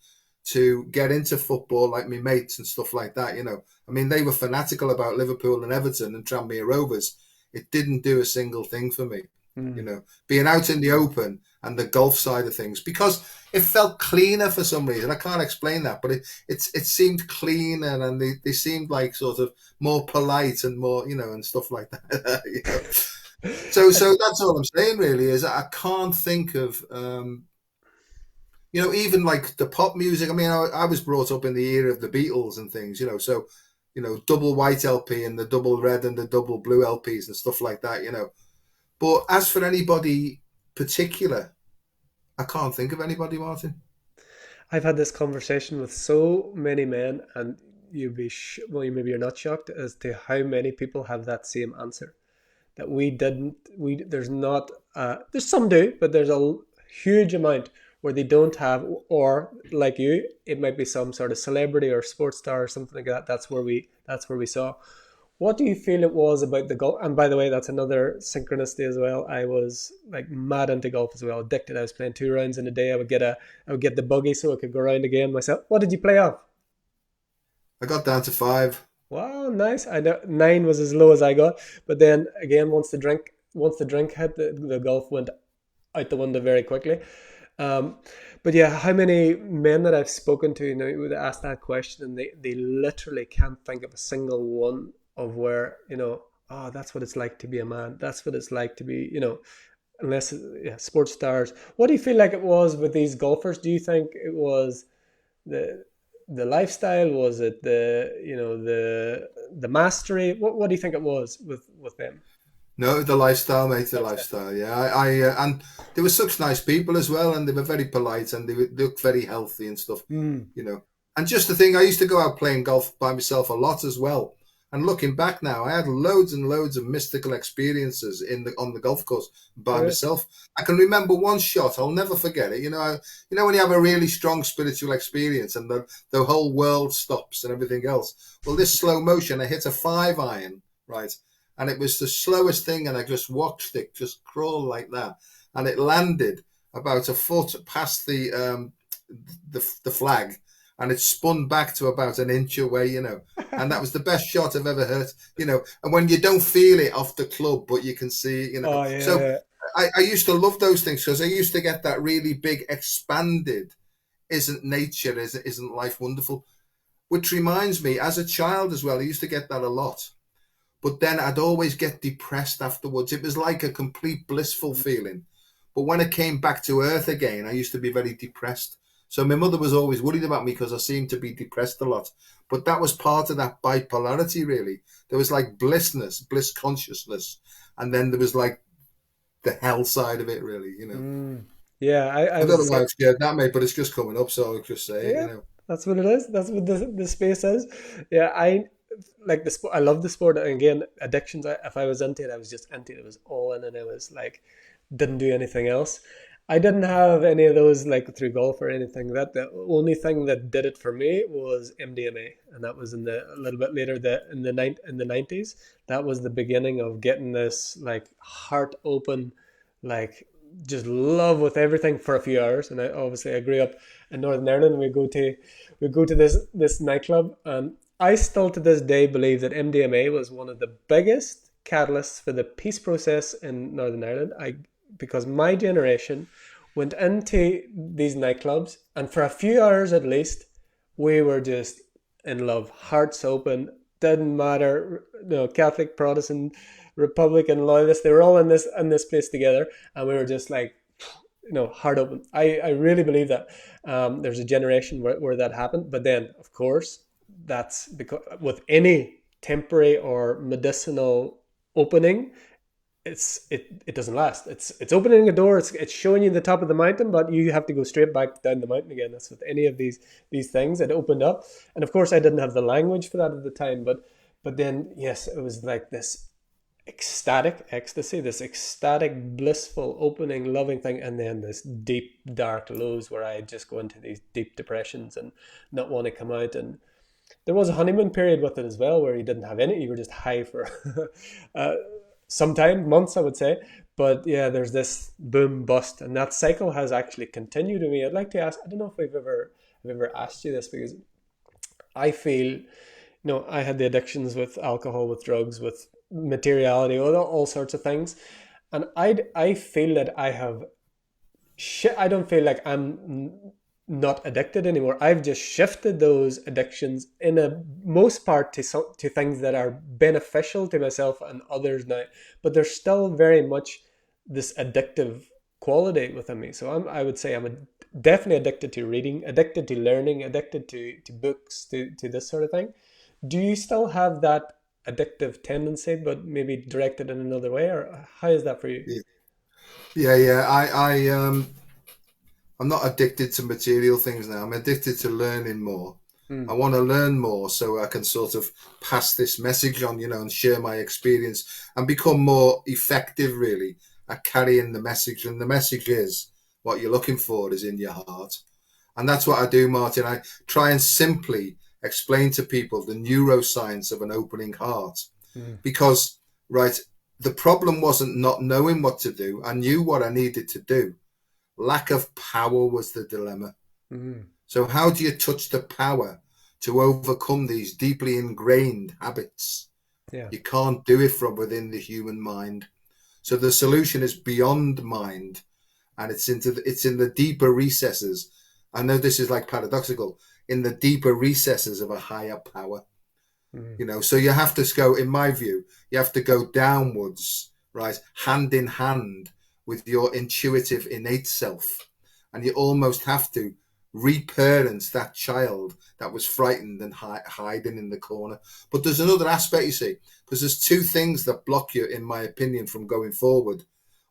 to get into football like my mates and stuff like that. I mean, they were fanatical about Liverpool and Everton and Tranmere Rovers. It didn't do a single thing for me. mm. Being out in the open and the golf side of things, because it felt cleaner for some reason. I can't explain that, but it seemed cleaner, and they seemed like sort of more polite and more, and stuff like that. So that's all I'm saying really, is I can't think of even like the pop music. I mean, I was brought up in the era of the Beatles and things, so double white LP and the double red and the double blue LPs and stuff like that. But as for anybody particular, I can't think of anybody, Martin. I've had this conversation with so many men, and well, maybe you're not shocked as to how many people have that same answer. That we didn't, we there's not, there's some do, but there's a huge amount where they don't have, or like you, it might be some sort of celebrity or sports star or something like that. That's where we saw. What do you feel it was about the golf? And by the way, that's another synchronicity as well. I was like mad into golf as well, addicted. I was playing 2 rounds in a day. I would get the buggy so I could go around again myself. What did you play off? I got down to five. Wow, nice. I know 9 was as low as I got, but then again, once the drink hit, the golf went out the window very quickly. Um, but yeah, how many men that I've spoken to, would ask that question, and they literally can't think of a single one of where, oh, that's what it's like to be a man. That's what it's like to be, unless, yeah, sports stars. What do you feel like it was with these golfers? Do you think it was the the lifestyle? Was it the mastery? What do you think it was with them? No, the lifestyle, mate, the Lifestyle. lifestyle. Yeah, and they were such nice people as well, and they were very polite, and they looked very healthy and stuff, Mm, you know. And just the thing, I used to go out playing golf by myself a lot as well. And looking back now, I had loads and loads of mystical experiences on the golf course by right. myself. I can remember one shot; I'll never forget it. When you have a really strong spiritual experience and the whole world stops and everything else. Well, this slow motion, I hit a 5 iron, right, and it was the slowest thing, and I just watched it just crawl like that, and it landed about a foot past the flag, and it spun back to about an inch away. And that was the best shot I've ever heard. And when you don't feel it off the club, but you can see. Oh So yeah. I used to love those things because I used to get that really big expanded. Isn't nature? Isn't life wonderful? Which reminds me, as a child as well, I used to get that a lot. But then I'd always get depressed afterwards. It was like a complete blissful feeling. But when I came back to earth again, I used to be very depressed. So my mother was always worried about me because I seemed to be depressed a lot. But that was part of that bipolarity, really. There was like bliss consciousness, and then there was like the hell side of it, really. Mm. Yeah, I I was don't the know why same. I've shared that, mate, but it's just coming up, so I'll just say it, Yeah, that's what it is. That's what the space is. Yeah, I like the sport. I love the sport. And again, addictions. If I was into it, I was just into it. It was all in, and I was like, didn't do anything else. I didn't have any of those like through golf or anything. That the only thing that did it for me was MDMA, and that was a little bit later, in the 90s. That was the beginning of getting this like heart open, like just love with everything for a few hours. And I grew up in Northern Ireland, and we go to this nightclub, and I still to this day believe that MDMA was one of the biggest catalysts for the peace process in Northern Ireland. Because my generation went into these nightclubs, and for a few hours at least, we were just in love, hearts open. Didn't matter, Catholic, Protestant, Republican, loyalist. They were all in this place together, and we were just like, heart open. I really believe that. There's a generation where that happened, but then of course that's because with any temporary or medicinal opening, it doesn't last. It's opening a door. It's showing you the top of the mountain, but you have to go straight back down the mountain again. That's with any of these things. It opened up, and of course I didn't have the language for that at the time. But then yes, it was like this ecstatic ecstasy, this ecstatic, blissful, opening, loving thing, and then this deep, dark lows where I just go into these deep depressions and not want to come out. And there was a honeymoon period with it as well, where you didn't have any, you were just high for uh, some time, months, I would say. But yeah, there's this boom bust, and that cycle has actually continued to me. I'd like to ask, I don't know if I've ever asked you this, because I feel, I had the addictions with alcohol, with drugs, with materiality, all sorts of things. And I feel that I have shit. I don't feel like I'm not addicted anymore. I've just shifted those addictions in a most part to things that are beneficial to myself and others now. But there's still very much this addictive quality within me. So I would say definitely addicted to reading, addicted to learning, addicted to books, to this sort of thing. Do you still have that addictive tendency, but maybe directed in another way, or how is that for you? Yeah, yeah. I'm not addicted to material things now. I'm addicted to learning more. I Mm, want to learn more so I can sort of pass this message on, and share my experience and become more effective, really, at carrying the message. And the message is what you're looking for is in your heart. And that's what I do, Martin. I try and simply explain to people the neuroscience of an opening heart. mm, Because, right, the problem wasn't not knowing what to do. I knew what I needed to do. Lack of power was the dilemma. mm. So, how do you touch the power to overcome these deeply ingrained habits? Yeah. You can't do it from within the human mind. So, the solution is beyond mind, and it's in the deeper recesses. I know this is like paradoxical, in the deeper recesses of a higher power. Mm, So you have to go, in my view, you have to go downwards, right, hand in hand with your intuitive innate self, and you almost have to reparent that child that was frightened and hiding in the corner. But there's another aspect, you see, because there's two things that block you, in my opinion, from going forward.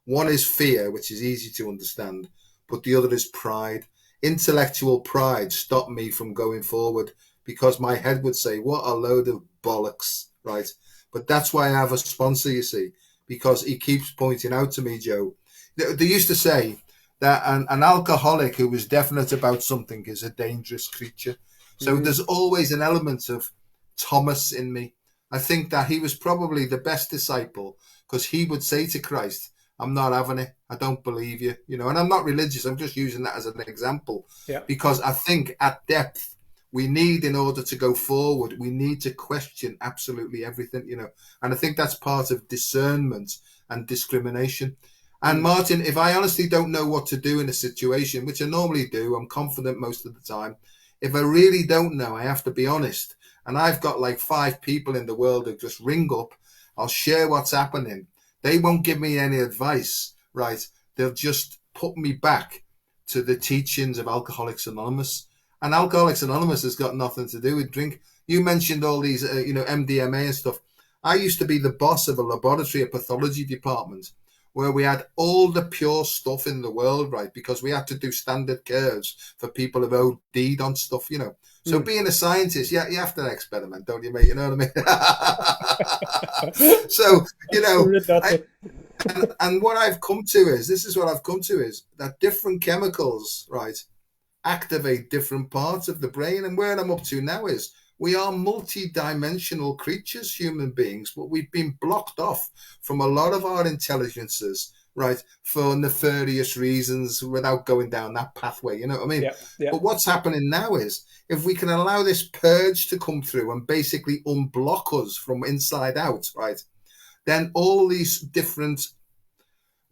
One is fear, which is easy to understand, but the other is pride. Intellectual pride stopped me from going forward because my head would say, what a load of bollocks, right? But that's why I have a sponsor, you see, because he keeps pointing out to me, Joe. They used to say that an alcoholic who is definite about something is a dangerous creature. So mm. there's always an element of Thomas in me. I think that he was probably the best disciple because he would say to Christ, I'm not having it. I don't believe you, and I'm not religious. I'm just using that as an example Yeah. because I think at depth, we need, in order to go forward, we need to question absolutely everything, and I think that's part of discernment and discrimination. And Mm, Martin, if I honestly don't know what to do in a situation, which I normally do, I'm confident most of the time. If I really don't know, I have to be honest. And I've got like 5 people in the world who just ring up. I'll share what's happening. They won't give me any advice, right? They'll just put me back to the teachings of Alcoholics Anonymous. And Alcoholics Anonymous has got nothing to do with drink. You mentioned all these, MDMA and stuff. I used to be the boss of a laboratory, a pathology department, where we had all the pure stuff in the world, right? Because we had to do standard curves for people who've OD'd on stuff. So mm. being a scientist, yeah, you have to experiment, don't you, mate? You know what I mean? So, Read that I, bit. and what I've come to is, this is what I've come to is that different chemicals, right, activate different parts of the brain. And where I'm up to now is we are multi-dimensional creatures, human beings, but we've been blocked off from a lot of our intelligences, right, for nefarious reasons without going down that pathway. You know what I mean? Yeah. Yeah. But what's happening now is if we can allow this purge to come through and basically unblock us from inside out, right, then all these different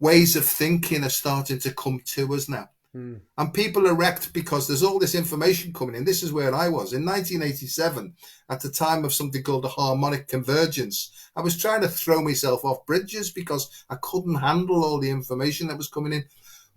ways of thinking are starting to come to us now. Mm, And people are wrecked because there's all this information coming in. This is where I was in 1987 at the time of something called the harmonic convergence. I was trying to throw myself off bridges because I couldn't handle all the information that was coming in.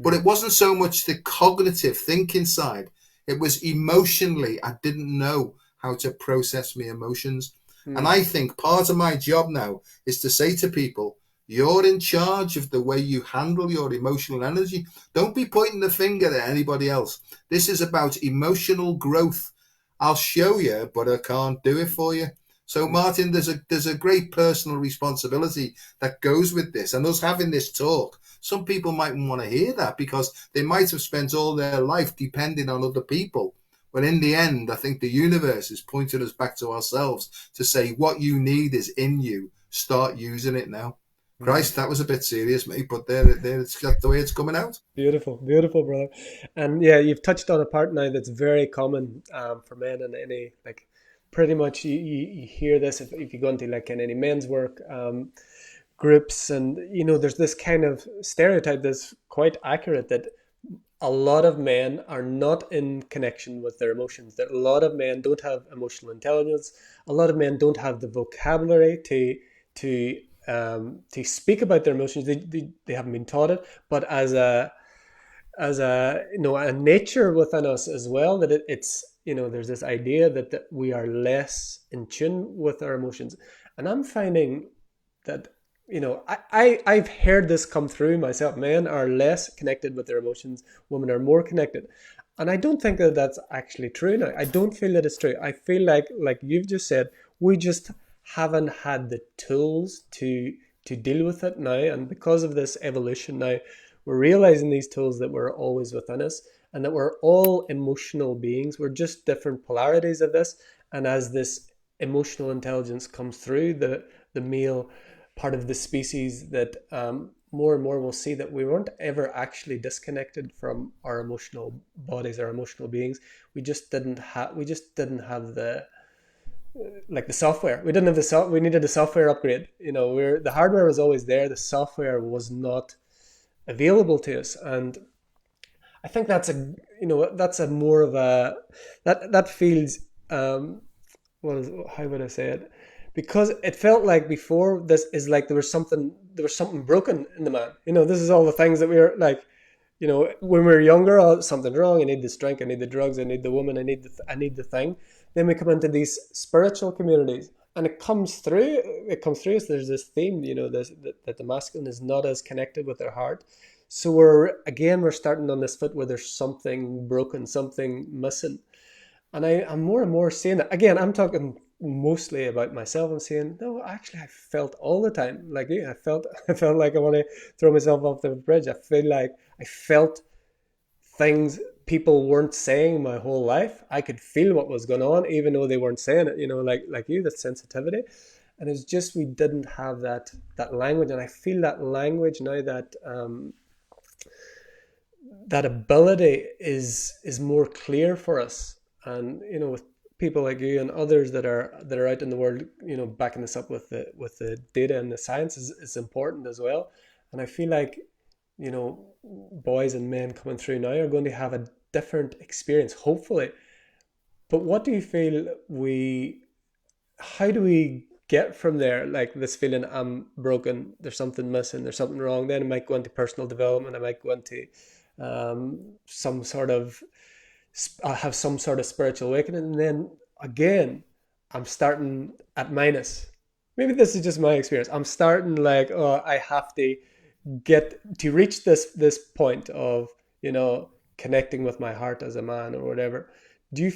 But mm, it wasn't so much the cognitive thinking side. It was emotionally, I didn't know how to process my emotions. And mm, I think part of my job now is to say to people, you're in charge of the way you handle your emotional energy. Don't be pointing the finger at anybody else. This is about emotional growth. I'll show you, but I can't do it for you. So, mm. Martin, there's a great personal responsibility that goes with this. And us having this talk, some people might want to hear that because they might have spent all their life depending on other people. When in the end, I think the universe is pointing us back to ourselves to say what you need is in you. Start using it now. Mm. Christ, that was a bit serious, mate, but there it's got the way it's coming out. Beautiful, beautiful, brother. And yeah, you've touched on a part now that's very common for men in any, like, pretty much you hear this if you go into like in any men's work groups, and there's this kind of stereotype that's quite accurate that a lot of men are not in connection with their emotions. That a lot of men don't have emotional intelligence. A lot of men don't have the vocabulary to speak about their emotions. They haven't been taught it, but as a nature within us as well, that it's there's this idea that we are less in tune with our emotions. And I'm finding that I've heard this come through myself. Men are less connected with their emotions, women are more connected. And I don't think that that's actually true now. I don't feel that it's true. I feel like you've just said, we just haven't had the tools to deal with it now. And because of this evolution now, we're realizing these tools that were always within us, and that we're all emotional beings. We're just different polarities of this. And as this emotional intelligence comes through, the male part of the species, that more and more we'll see that we weren't ever actually disconnected from our emotional bodies, our emotional beings. We just didn't have the, like, the software. We didn't have we needed a software upgrade. The hardware was always there, the software was not available to us. And I think that's a more of a, that feels, how would I say it? Because it felt like before, this is like there was something broken in the man. This is all the things that we were like, when we were younger. Oh, something's wrong. I need this drink. I need the drugs. I need the woman. I need the thing. Then we come into these spiritual communities, and it comes through. It comes through us. There's this theme, that the masculine is not as connected with their heart. So we're starting on this foot where there's something broken, something missing. And I'm more and more seeing that. Again, I'm talking mostly about myself. I'm saying, no, actually, I felt all the time like you. I felt like I want to throw myself off the bridge. I feel like I felt things people weren't saying my whole life. I could feel what was going on, even though they weren't saying it. Like you, that sensitivity. And it's just we didn't have that language, and I feel that language now, that ability is more clear for us. And with people like you and others that are out in the world, backing this up with the data and the science is important as well. And I feel like, boys and men coming through now are going to have a different experience, hopefully. But what do you feel how do we get from there, like this feeling, I'm broken, there's something missing, there's something wrong? Then I might go into personal development, I might go into some sort of, I have some sort of spiritual awakening, and then again, I'm starting at minus. Maybe this is just my experience. I'm starting like, oh, I have to get to reach this point of, connecting with my heart as a man or whatever. Do you,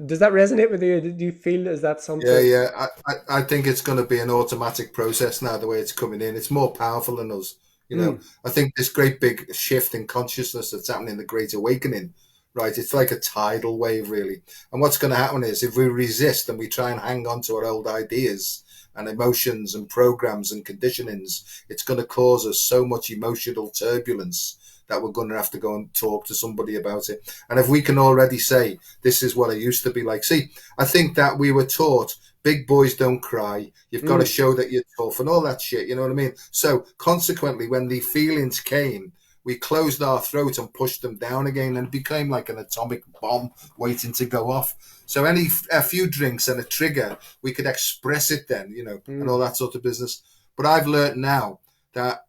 does that resonate with you? Do you feel, is that Yeah, something? yeah. I think it's going to be an automatic process now, the way it's coming in. It's more powerful than us. Mm, I think this great big shift in consciousness that's happening, the Great Awakening, right? It's like a tidal wave, really. And what's going to happen is if we resist and we try and hang on to our old ideas and emotions and programs and conditionings, it's going to cause us so much emotional turbulence that we're going to have to go and talk to somebody about it. And if we can already say, this is what I used to be like. See, I think that we were taught big boys don't cry. You've got to mm, show that you're tough and all that shit. You know what I mean? So consequently, when the feelings came, we closed our throat and pushed them down again, and became like an atomic bomb waiting to go off. So a few drinks and a trigger, we could express it then, and all mm. that sort of business. But I've learned now that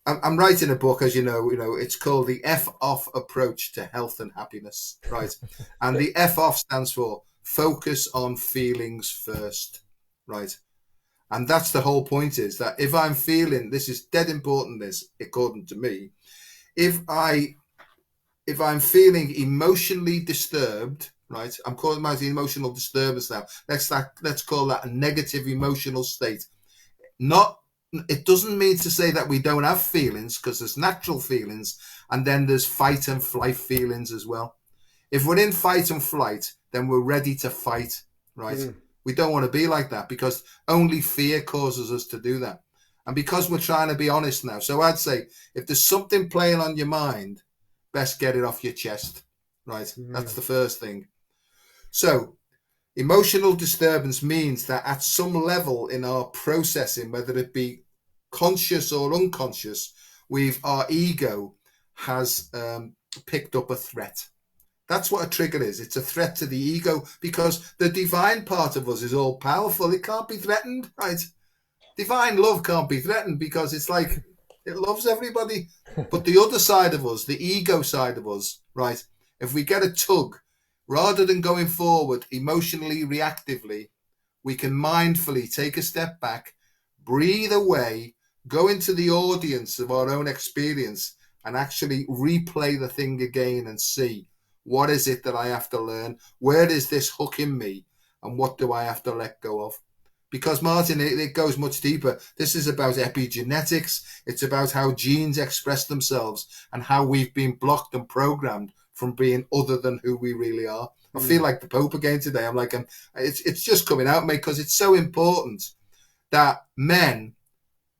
I'm writing a book, as you know. It's called the F off approach to health and happiness, right? And the F off stands for focus on feelings first, right? And that's the whole point, is that if I'm feeling, this is dead important, this, according to me, if I if I'm feeling emotionally disturbed, right? I'm calling my emotional disturbance now. Let's call that a negative emotional state. Not It doesn't mean to say that we don't have feelings, because there's natural feelings and then there's fight and flight feelings as well. If we're in fight and flight, then we're ready to fight, right? Mm, We don't want to be like that because only fear causes us to do that. And because we're trying to be honest now, so I'd say if there's something playing on your mind, best get it off your chest, right? That's mm, the first thing. So emotional disturbance means that at some level in our processing, whether it be conscious or unconscious, our ego has picked up a threat. That's what a trigger is. It's a threat to the ego because the divine part of us is all powerful. It can't be threatened, right? Divine love can't be threatened because it's like it loves everybody. But the other side of us, the ego side of us, right? If we get a tug, rather than going forward emotionally, reactively, we can mindfully take a step back, breathe away, go into the audience of our own experience, and actually replay the thing again and see what is it that I have to learn? Where is this hooking me? And what do I have to let go of? Because, Martin, it goes much deeper. This is about epigenetics. It's about how genes express themselves and how we've been blocked and programmed from being other than who we really are. I feel mm, like the Pope again today. I'm like, it's just coming out, mate, because it's so important that men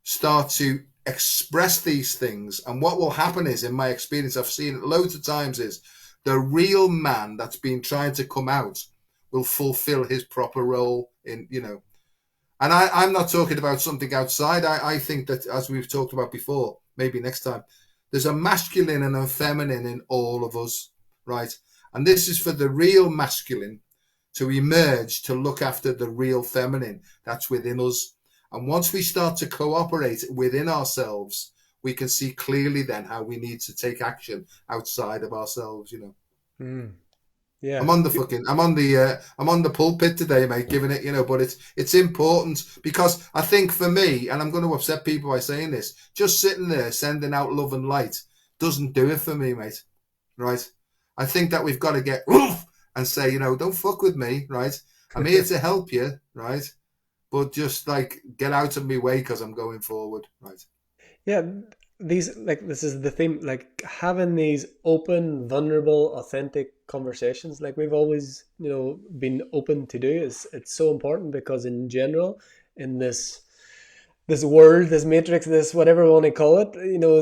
start to express these things. And what will happen is, in my experience, I've seen it loads of times, is the real man that's been trying to come out will fulfill his proper role in, and I'm not talking about something outside. I think that, as we've talked about before, maybe next time, there's a masculine and a feminine in all of us, right? And this is for the real masculine to emerge to look after the real feminine that's within us. And once we start to cooperate within ourselves, we can see clearly then how we need to take action outside of ourselves. mm. I'm Yeah. on the fucking I'm on the pulpit today, mate, giving it, but it's important because I think for me, and I'm going to upset people by saying this, just sitting there sending out love and light doesn't do it for me, mate. Right? I think that we've got to get and say, don't fuck with me, right? I'm here to help you, right? But just like get out of my way because I'm going forward, right? Yeah, these like this is the theme, like having these open, vulnerable, authentic conversations, like we've always, been open to do, is it's so important because in general, in this world, this matrix, this whatever we want to call it,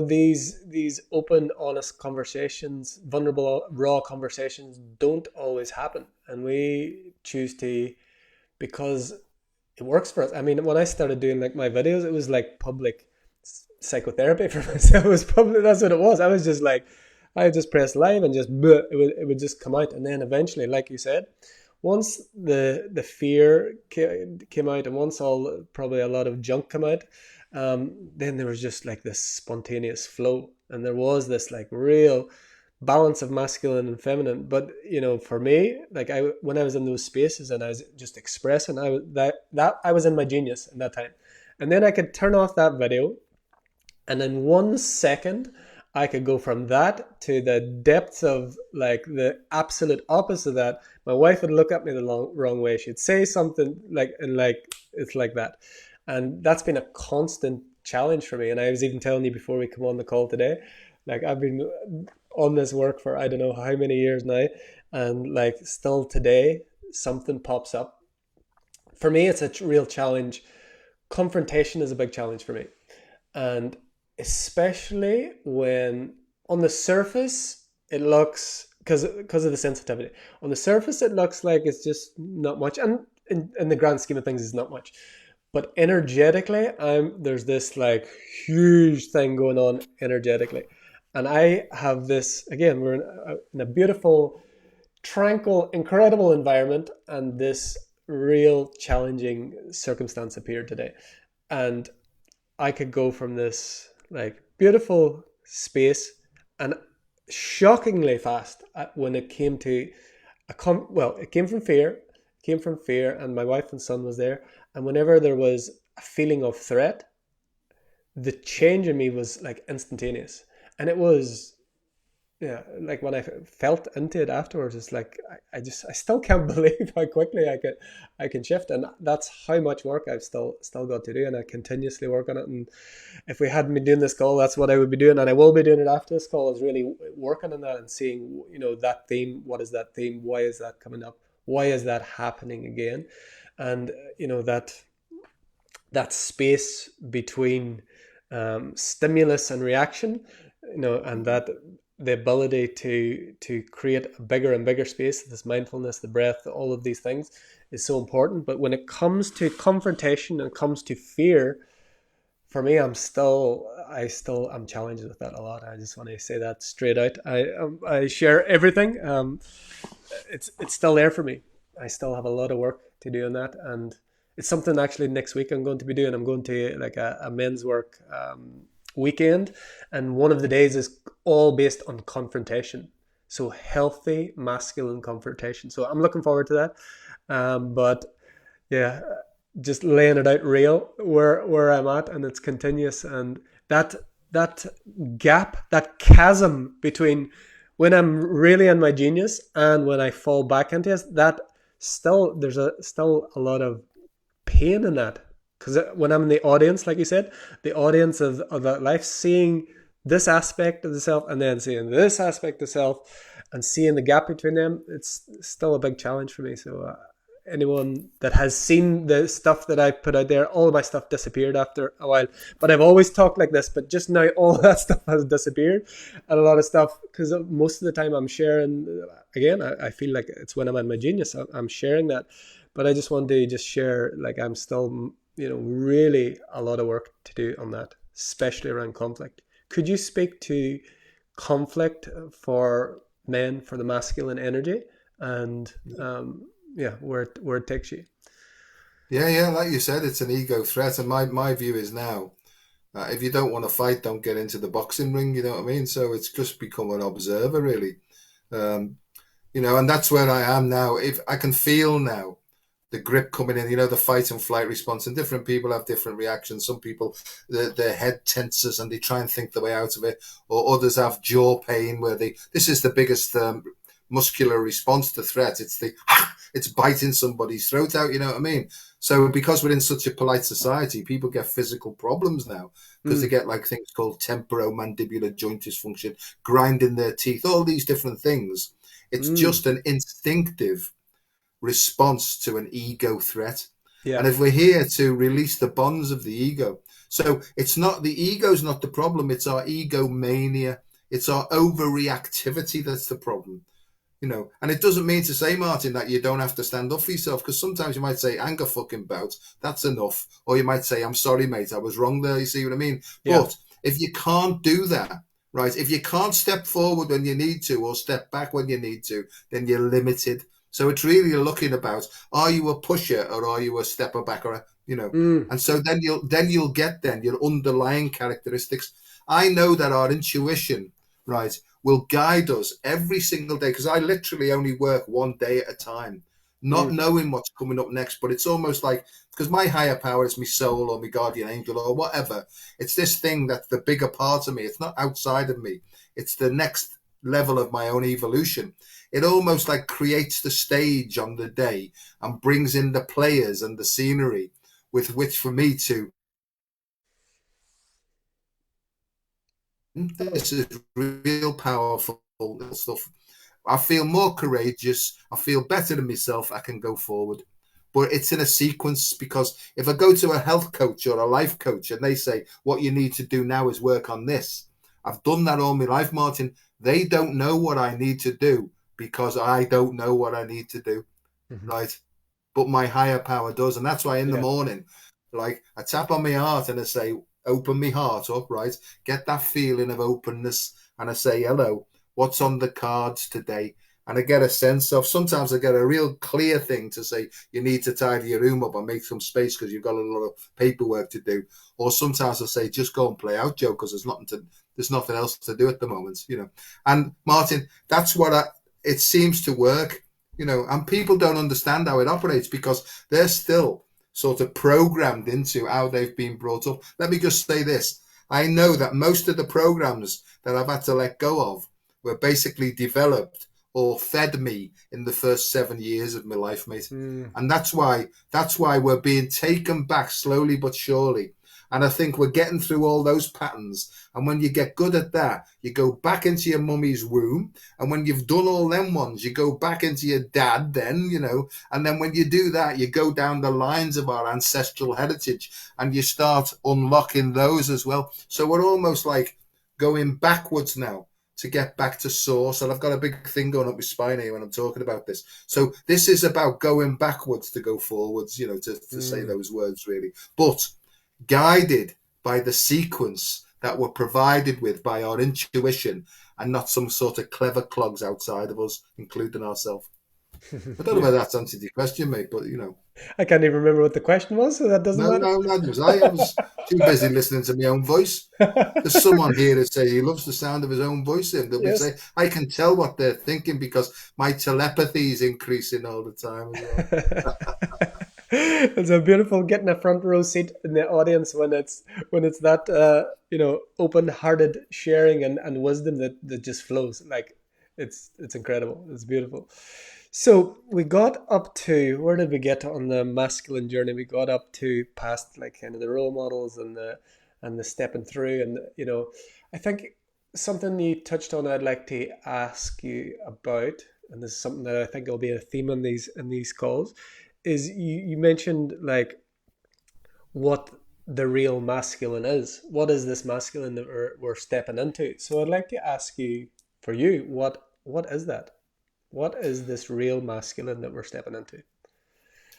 these open, honest conversations, vulnerable, raw conversations don't always happen, and we choose to because it works for us. I mean, when I started doing like my videos, it was like public psychotherapy for myself. It was public. That's what it was. I was just like, I would just press live and just bleh, it would just come out. And then eventually, like you said, once the fear came out, and once all probably a lot of junk came out, then there was just like this spontaneous flow, and there was this like real balance of masculine and feminine. But for me, like when I was in those spaces and I was just expressing, I was that I was in my genius in that time. And then I could turn off that video, and in 1 second I could go from that to the depths of like the absolute opposite of that. My wife would look at me the wrong way. She'd say something like, and like it's like that. And that's been a constant challenge for me. And I was even telling you before we come on the call today, like I've been on this work for I don't know how many years now, and like still today something pops up. For me, it's a real challenge. Confrontation is a big challenge for me, and especially when on the surface it looks, because of the sensitivity, on the surface it looks like it's just not much, and in the grand scheme of things it's not much, but energetically there's this like huge thing going on energetically. And I have this, again, we're in a beautiful, tranquil, incredible environment, and this real challenging circumstance appeared today. And I could go from this like beautiful space, and shockingly fast when it came to well, it came from fear. It came from fear, and my wife and son was there. And whenever there was a feeling of threat, the change in me was like instantaneous, and it was yeah, like when I felt into it afterwards, it's like I still can't believe how quickly I can shift, and that's how much work I've still got to do, and I continuously work on it. And if we hadn't been doing this call, that's what I would be doing, and I will be doing it after this call. Is really working on that and seeing, that theme. What is that theme? Why is that coming up? Why is that happening again? And that space between stimulus and reaction, and that the ability to create a bigger and bigger space, this mindfulness, the breath, all of these things is so important. But when it comes to confrontation and comes to fear, for me, I'm challenged with that a lot. I just want to say that straight out. I share everything. It's still there for me. I still have a lot of work to do on that, and it's something actually next week I'm going to be doing. I'm going to like a men's work weekend, and one of the days is all based on confrontation. So healthy masculine confrontation. So I'm looking forward to that. But yeah, just laying it out real where I'm at, and it's continuous, and that that gap, that chasm between when I'm really in my genius and when I fall back into it, that there's still a lot of pain in that, because when I'm in the audience, like you said, the audience of that life, seeing this aspect of the self and then seeing this aspect of self and seeing the gap between them, it's still a big challenge for me. So anyone that has seen the stuff that I put out there, all of my stuff disappeared after a while. But I've always talked like this, but just now all that stuff has disappeared. And a lot of stuff, because most of the time I'm sharing, again, I feel like it's when I'm in my genius, I'm sharing that. But I just want to just share, like, I'm still, really a lot of work to do on that, especially around conflict. Could you speak to conflict for men, for the masculine energy, and yeah, where it takes you? Yeah, yeah, like you said, it's an ego threat, and my view is now, if you don't want to fight, don't get into the boxing ring. You know what I mean? So it's just become an observer, really. Um, and that's where I am now. If I can feel now the grip coming in, the fight and flight response, and different people have different reactions. Some people, their head tenses and they try and think the way out of it, or others have jaw pain where this is the biggest muscular response to threat. It's biting somebody's throat out. You know what I mean? So because we're in such a polite society, people get physical problems now because they Mm, get like things called temporomandibular joint dysfunction, grinding their teeth, all these different things. It's mm, just an instinctive response to an ego threat. yeah, And if we're here to release the bonds of the ego, so it's not the ego's not the problem, it's our egomania, it's our overreactivity that's the problem. And it doesn't mean to say, Martin, that you don't have to stand up for yourself, because sometimes you might say, anger fucking bout, that's enough. Or you might say, I'm sorry, mate, I was wrong there. You see what I mean? yeah, But if you can't do that, right, if you can't step forward when you need to or step back when you need to, then you're limited. So it's really looking about, are you a pusher or are you a stepper back, mm, and so then you'll get then your underlying characteristics. I know that our intuition, right, will guide us every single day, because I literally only work one day at a time, not mm, knowing what's coming up next. But it's almost like, because my higher power is my soul or my guardian angel or whatever. It's this thing that's the bigger part of me. It's not outside of me. It's the next level of my own evolution. It almost like creates the stage on the day and brings in the players and the scenery with which for me to, this is real powerful stuff. I feel more courageous. I feel better than myself. I can go forward. But it's in a sequence, because if I go to a health coach or a life coach and they say, what you need to do now is work on this, I've done that all my life, Martin. They don't know what I need to do because I don't know what I need to do, mhm, right? But my higher power does. And that's why in the yeah, morning, like, I tap on my heart and I say, open my heart up, right? Get that feeling of openness. And I say, hello, what's on the cards today? And I get a sense of, sometimes I get a real clear thing to say, you need to tidy your room up and make some space because you've got a lot of paperwork to do. Or sometimes I say, just go and play out, Joe, because there's nothing else to do at the moment. And Martin, that's it seems to work, and people don't understand how it operates because they're still sort of programmed into how they've been brought up. Let me just say this. I know that most of the programs that I've had to let go of were basically developed or fed me in the first 7 years of my life, mate. Mm. And that's why we're being taken back slowly but surely. And I think we're getting through all those patterns. And when you get good at that, you go back into your mummy's womb. And when you've done all them ones, you go back into your dad then, and then when you do that, you go down the lines of our ancestral heritage and you start unlocking those as well. So we're almost like going backwards now to get back to source. And I've got a big thing going up my spine here when I'm talking about this. So this is about going backwards to go forwards, to say Mm. those words really. But guided by the sequence that we're provided with by our intuition and not some sort of clever clogs outside of us, including ourselves. I don't know Yeah. whether that's answered your question, mate, but I can't even remember what the question was, so that doesn't No, matter. no, neither was I. I was too busy listening to my own voice. There's someone here that say he loves the sound of his own voice, and they'll be Yes. say, I can tell what they're thinking because my telepathy is increasing all the time as well. It's a beautiful getting a front row seat in the audience when it's that open-hearted sharing and wisdom that just flows. Like it's incredible. It's beautiful. So we got up to, where did we get on the masculine journey? We got up to past like kind of the role models and the stepping through, and I think something you touched on I'd like to ask you about, and this is something that I think will be a theme in these calls, is you mentioned like what the real masculine is. What is this masculine that we're stepping into? So I'd like to ask you, for you, what is that? What is this real masculine that we're stepping into?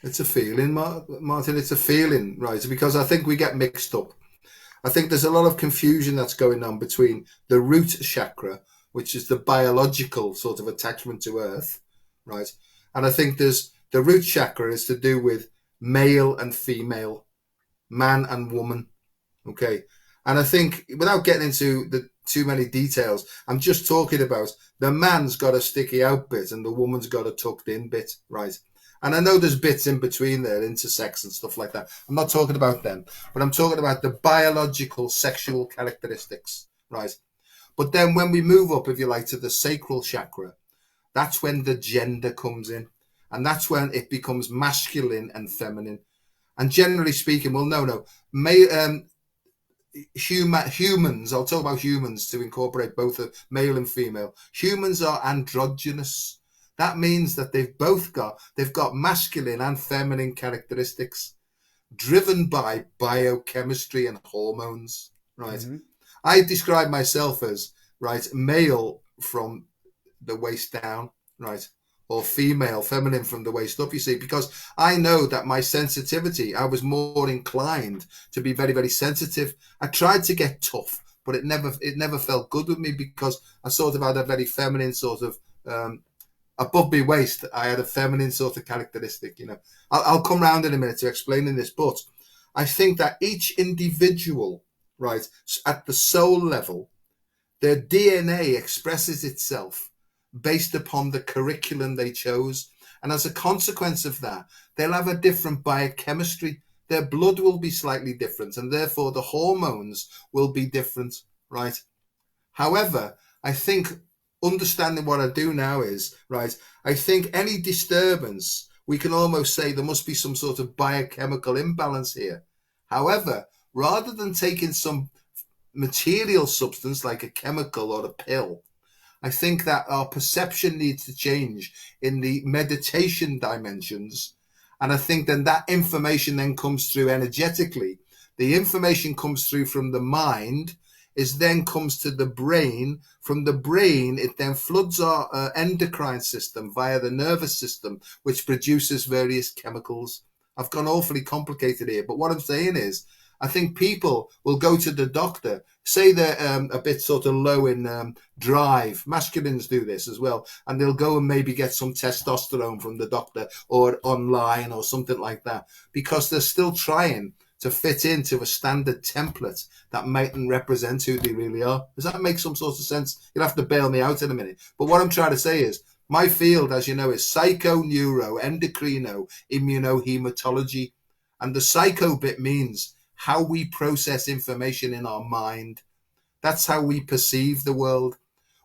It's a feeling, Martin. It's a feeling, right? Because I think we get mixed up. I think there's a lot of confusion that's going on between the root chakra, which is the biological sort of attachment to earth, right? And I think there's the root chakra is to do with male and female, man and woman. Okay. And I think without getting into the too many details, I'm just talking about the man's got a sticky out bit and the woman's got a tucked in bit, right? And I know there's bits in between there, intersex and stuff like that. I'm not talking about them, but I'm talking about the biological sexual characteristics, right? But then when we move up, if you like, to the sacral chakra, that's when the gender comes in. And that's when it becomes masculine and feminine. And generally speaking, well, no. Humans, I'll talk about humans to incorporate both male and female. Humans are androgynous. That means that they've got masculine and feminine characteristics driven by biochemistry and hormones, right? Mm-hmm. I describe myself as, right, male from the waist down, right? Or female, feminine from the waist up, you see, because I know that my sensitivity, I was more inclined to be very, very sensitive. I tried to get tough, but it never felt good with me because I sort of had a very feminine sort of, above my waist, I had a feminine sort of characteristic, I'll come round in a minute to explaining this, but I think that each individual, right, at the soul level, their DNA expresses itself based upon the curriculum they chose. And as a consequence of that, they'll have a different biochemistry. Their blood will be slightly different, and therefore the hormones will be different, right? However, I think understanding what I do now is, right, I think any disturbance, we can almost say there must be some sort of biochemical imbalance here. However, rather than taking some material substance like a chemical or a pill, I think that our perception needs to change in the meditation dimensions. And I think then that information then comes through energetically. The information comes through from the mind, is then comes to the brain. From the brain, it then floods our endocrine system via the nervous system, which produces various chemicals. I've gone awfully complicated here, but what I'm saying is, I think people will go to the doctor, say they're a bit sort of low in drive. Masculines do this as well. And they'll go and maybe get some testosterone from the doctor or online or something like that, because they're still trying to fit into a standard template that mightn't represent who they really are. Does that make some sort of sense? You'll have to bail me out in a minute. But what I'm trying to say is, my field, as you know, is psycho, neuro, endocrino, immunohematology. And the psycho bit means how we process information in our mind. That's how we perceive the world.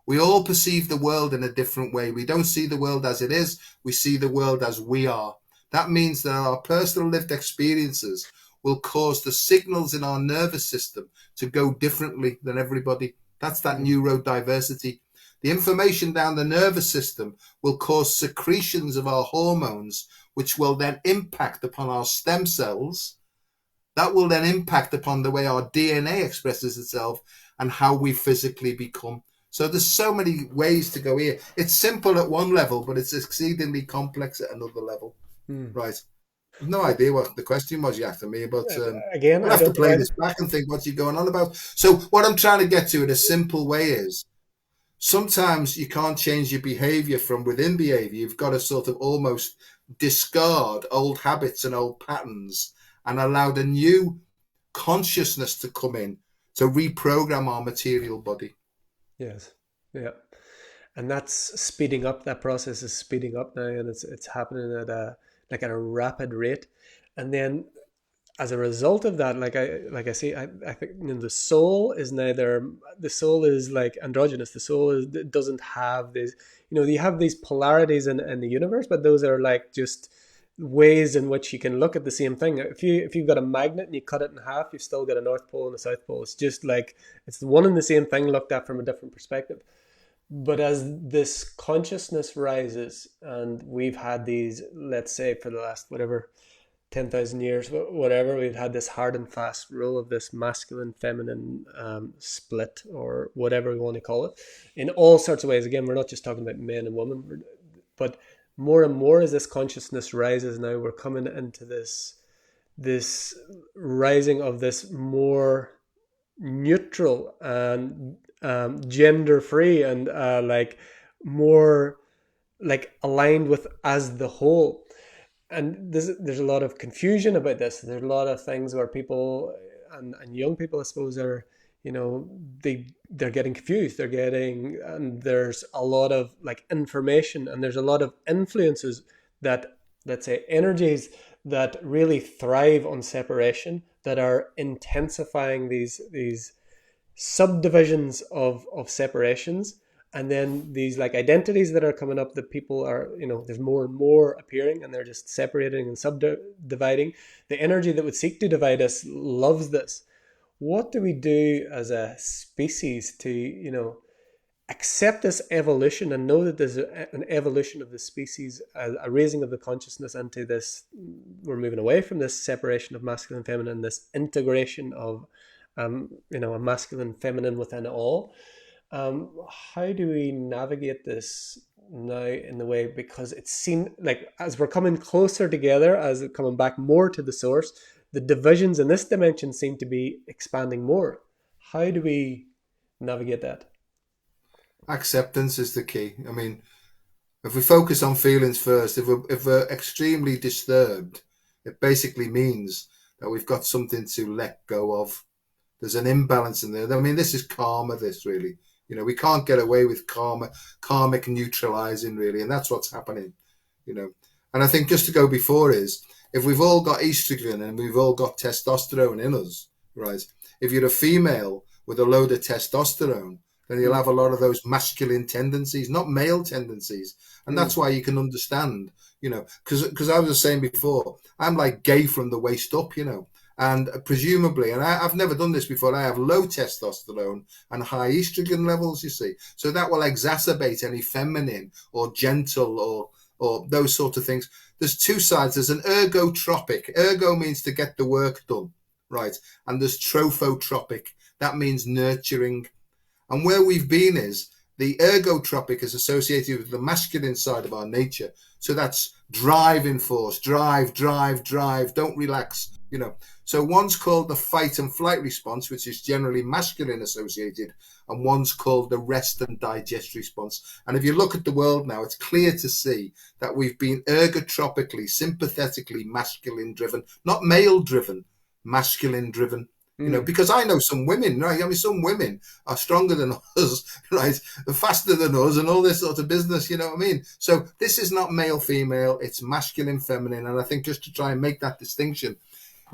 We all perceive the world in a different way. We don't see the world as it is. We see the world as we are. That means that our personal lived experiences will cause the signals in our nervous system to go differently than everybody. That's that Mm. neurodiversity. The information down the nervous system will cause secretions of our hormones, which will then impact upon our stem cells. That will then impact upon the way our DNA expresses itself and how we physically become. So there's so many ways to go here. It's simple at one level, but it's exceedingly complex at another level. Mm. Right. I've no Well, idea what the question was you asked me, but again, we'll I have to don't know play either. this back and think what's you going on about. So what I'm trying to get to in a simple way is sometimes you can't change your behavior from within behavior. You've got to sort of almost discard old habits and old patterns and allow the new consciousness to come in to reprogram our material body. Yes. Yeah. And that's speeding up. That process is speeding up now, and it's happening at a like at a rapid rate. And then as a result of that, like I say, I think, you know, the soul is like androgynous. The soul is, doesn't have these, you know, you have these polarities in the universe, but those are like just ways in which you can look at the same thing. If you've got a magnet and you cut it in half, you've still got a north pole and a south pole. It's just like it's the one and the same thing looked at from a different perspective. But as this consciousness rises, and we've had these, let's say, for the last whatever 10,000 years, whatever, we've had this hard and fast rule of this masculine feminine split, or whatever we want to call it, in all sorts of ways. Again, we're not just talking about men and women, but more and more as this consciousness rises now, we're coming into this rising of this more neutral and gender free, and like more like aligned with as the whole. And there's a lot of confusion about this. There's a lot of things where people and young people, I suppose, are, you know, they're getting confused. They're getting, and there's a lot of like information, and there's a lot of influences that, let's say, energies that really thrive on separation, that are intensifying these subdivisions of separations. And then these like identities that are coming up, that people are, you know, there's more and more appearing, and they're just separating and subdividing. The energy that would seek to divide us loves this. What do we do as a species to, you know, accept this evolution and know that there's an evolution of the species, a raising of the consciousness into this? We're moving away from this separation of masculine and feminine, this integration of you know, a masculine feminine within all. How do we navigate this now in the way, because it seems like as we're coming closer together, as it coming back more to the source, the divisions in this dimension seem to be expanding more. How do we navigate that? Acceptance is the key. I mean, if we focus on feelings first, if we're extremely disturbed, it basically means that we've got something to let go of. There's an imbalance in there. I mean, this is karma, this really. You know, we can't get away with karmic neutralizing, really. And that's what's happening, you know. And I think just to go before is, if we've all got estrogen and we've all got testosterone in us, right? If you're a female with a load of testosterone, then you'll Mm, have a lot of those masculine tendencies, not male tendencies. And mm, that's why you can understand, you know, because I was saying before, I'm like gay from the waist up, you know. And presumably, and I've never done this before, I have low testosterone and high estrogen levels, you see. So that will exacerbate any feminine or gentle or those sort of things. There's two sides. There's an ergotropic. Ergo means to get the work done, right? And there's trophotropic. That means nurturing. And where we've been is the ergotropic is associated with the masculine side of our nature. So that's driving force, drive, drive, drive, don't relax, you know. So one's called the fight and flight response, which is generally masculine associated, and one's called the rest and digest response. And if you look at the world now, it's clear to see that we've been ergotropically, sympathetically masculine driven, not male driven, masculine driven. You know, mm. because I know some women, right? I mean, some women are stronger than us, right? Faster than us, and all this sort of business. You know what I mean? So this is not male, female; it's masculine, feminine. And I think just to try and make that distinction,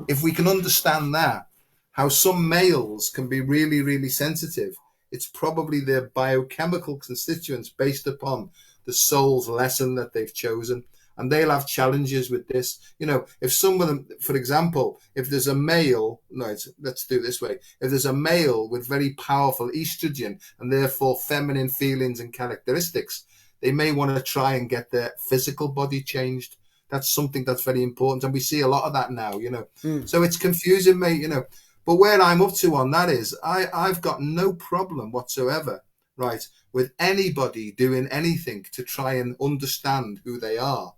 if we can understand that, how some males can be really, really sensitive, it's probably their biochemical constituents based upon the soul's lesson that they've chosen. And they'll have challenges with this. If some of them, for example, if there's a male, no, let's do it this way. If there's a male with very powerful estrogen and therefore feminine feelings and characteristics, they may want to try and get their physical body changed. That's something that's very important. And we see a lot of that now. Mm. So it's confusing me. But where I'm up to on that is I've got no problem whatsoever, right, with anybody doing anything to try and understand who they are,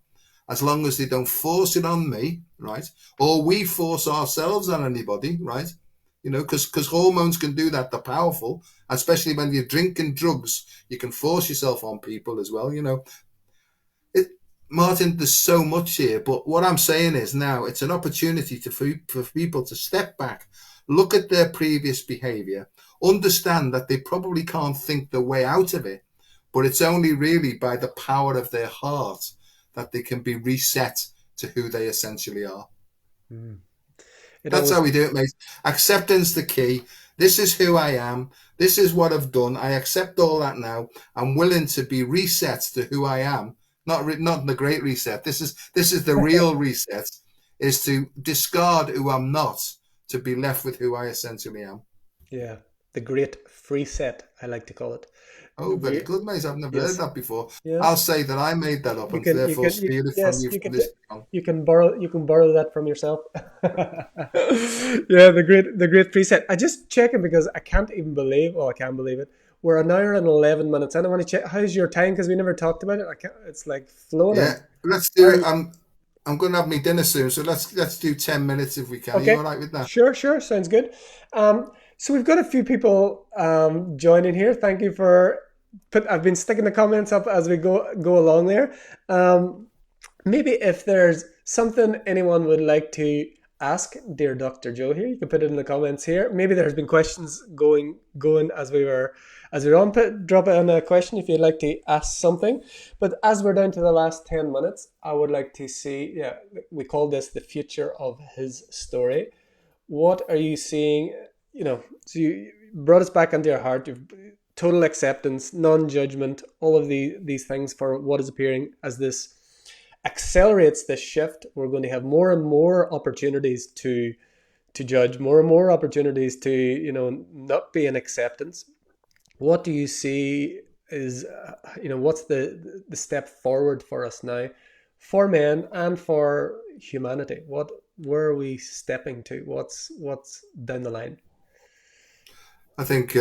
as long as they don't force it on me, right? Or we force ourselves on anybody, right? Because hormones can do that. They're powerful, especially when you're drinking drugs. You can force yourself on people as well. It, Martin, there's so much here, but what I'm saying is now it's an opportunity for people to step back, look at their previous behavior, understand that they probably can't think their way out of it, but it's only really by the power of their heart that they can be reset to who they essentially are. Mm. It That's always, how we do it, mate. Acceptance the key. This is who I am. This is what I've done. I accept all that now. I'm willing to be reset to who I am. Not the great reset. This is the real reset. Is to discard who I'm not to be left with who I essentially am. yeah, the great free set, I like to call it. Oh, very We, good, mate. I've never heard yes, that before. yeah. I'll say that I made that up You and can, you therefore can, you, steal it from yes, you from this time. you can borrow that from yourself. Yeah, the great preset. I just checking because I can't even believe. Oh, I can't believe it. We're an hour and 11 minutes, and I want to check. How's your time? Because we never talked about it. I can't. It's like flowing in. Yeah, let's do it. Um. I'm going to have my dinner soon, so let's do 10 minutes if we can. Are you Okay. all right with that? Sure. Sure. Sounds good. So we've got a few people joining here. Thank you for put. I've been sticking the comments up as we go along there. Um, Maybe if there's something anyone would like to ask dear Dr. Joe here, you can put it in the comments here. Maybe there's been questions going as we were on. Drop in a question if you'd like to ask something. But as we're down to the last 10 minutes, I would like to see. Yeah, we call this the future of his story. What are you seeing? So you brought us back into your heart. You've total acceptance, non-judgment, all of these things for what is appearing as this accelerates this shift. We're going to have more and more opportunities to judge, more and more opportunities to not be in acceptance. What do you see is what's the step forward for us now, for men and for humanity? Where are we stepping to? What's down the line? I think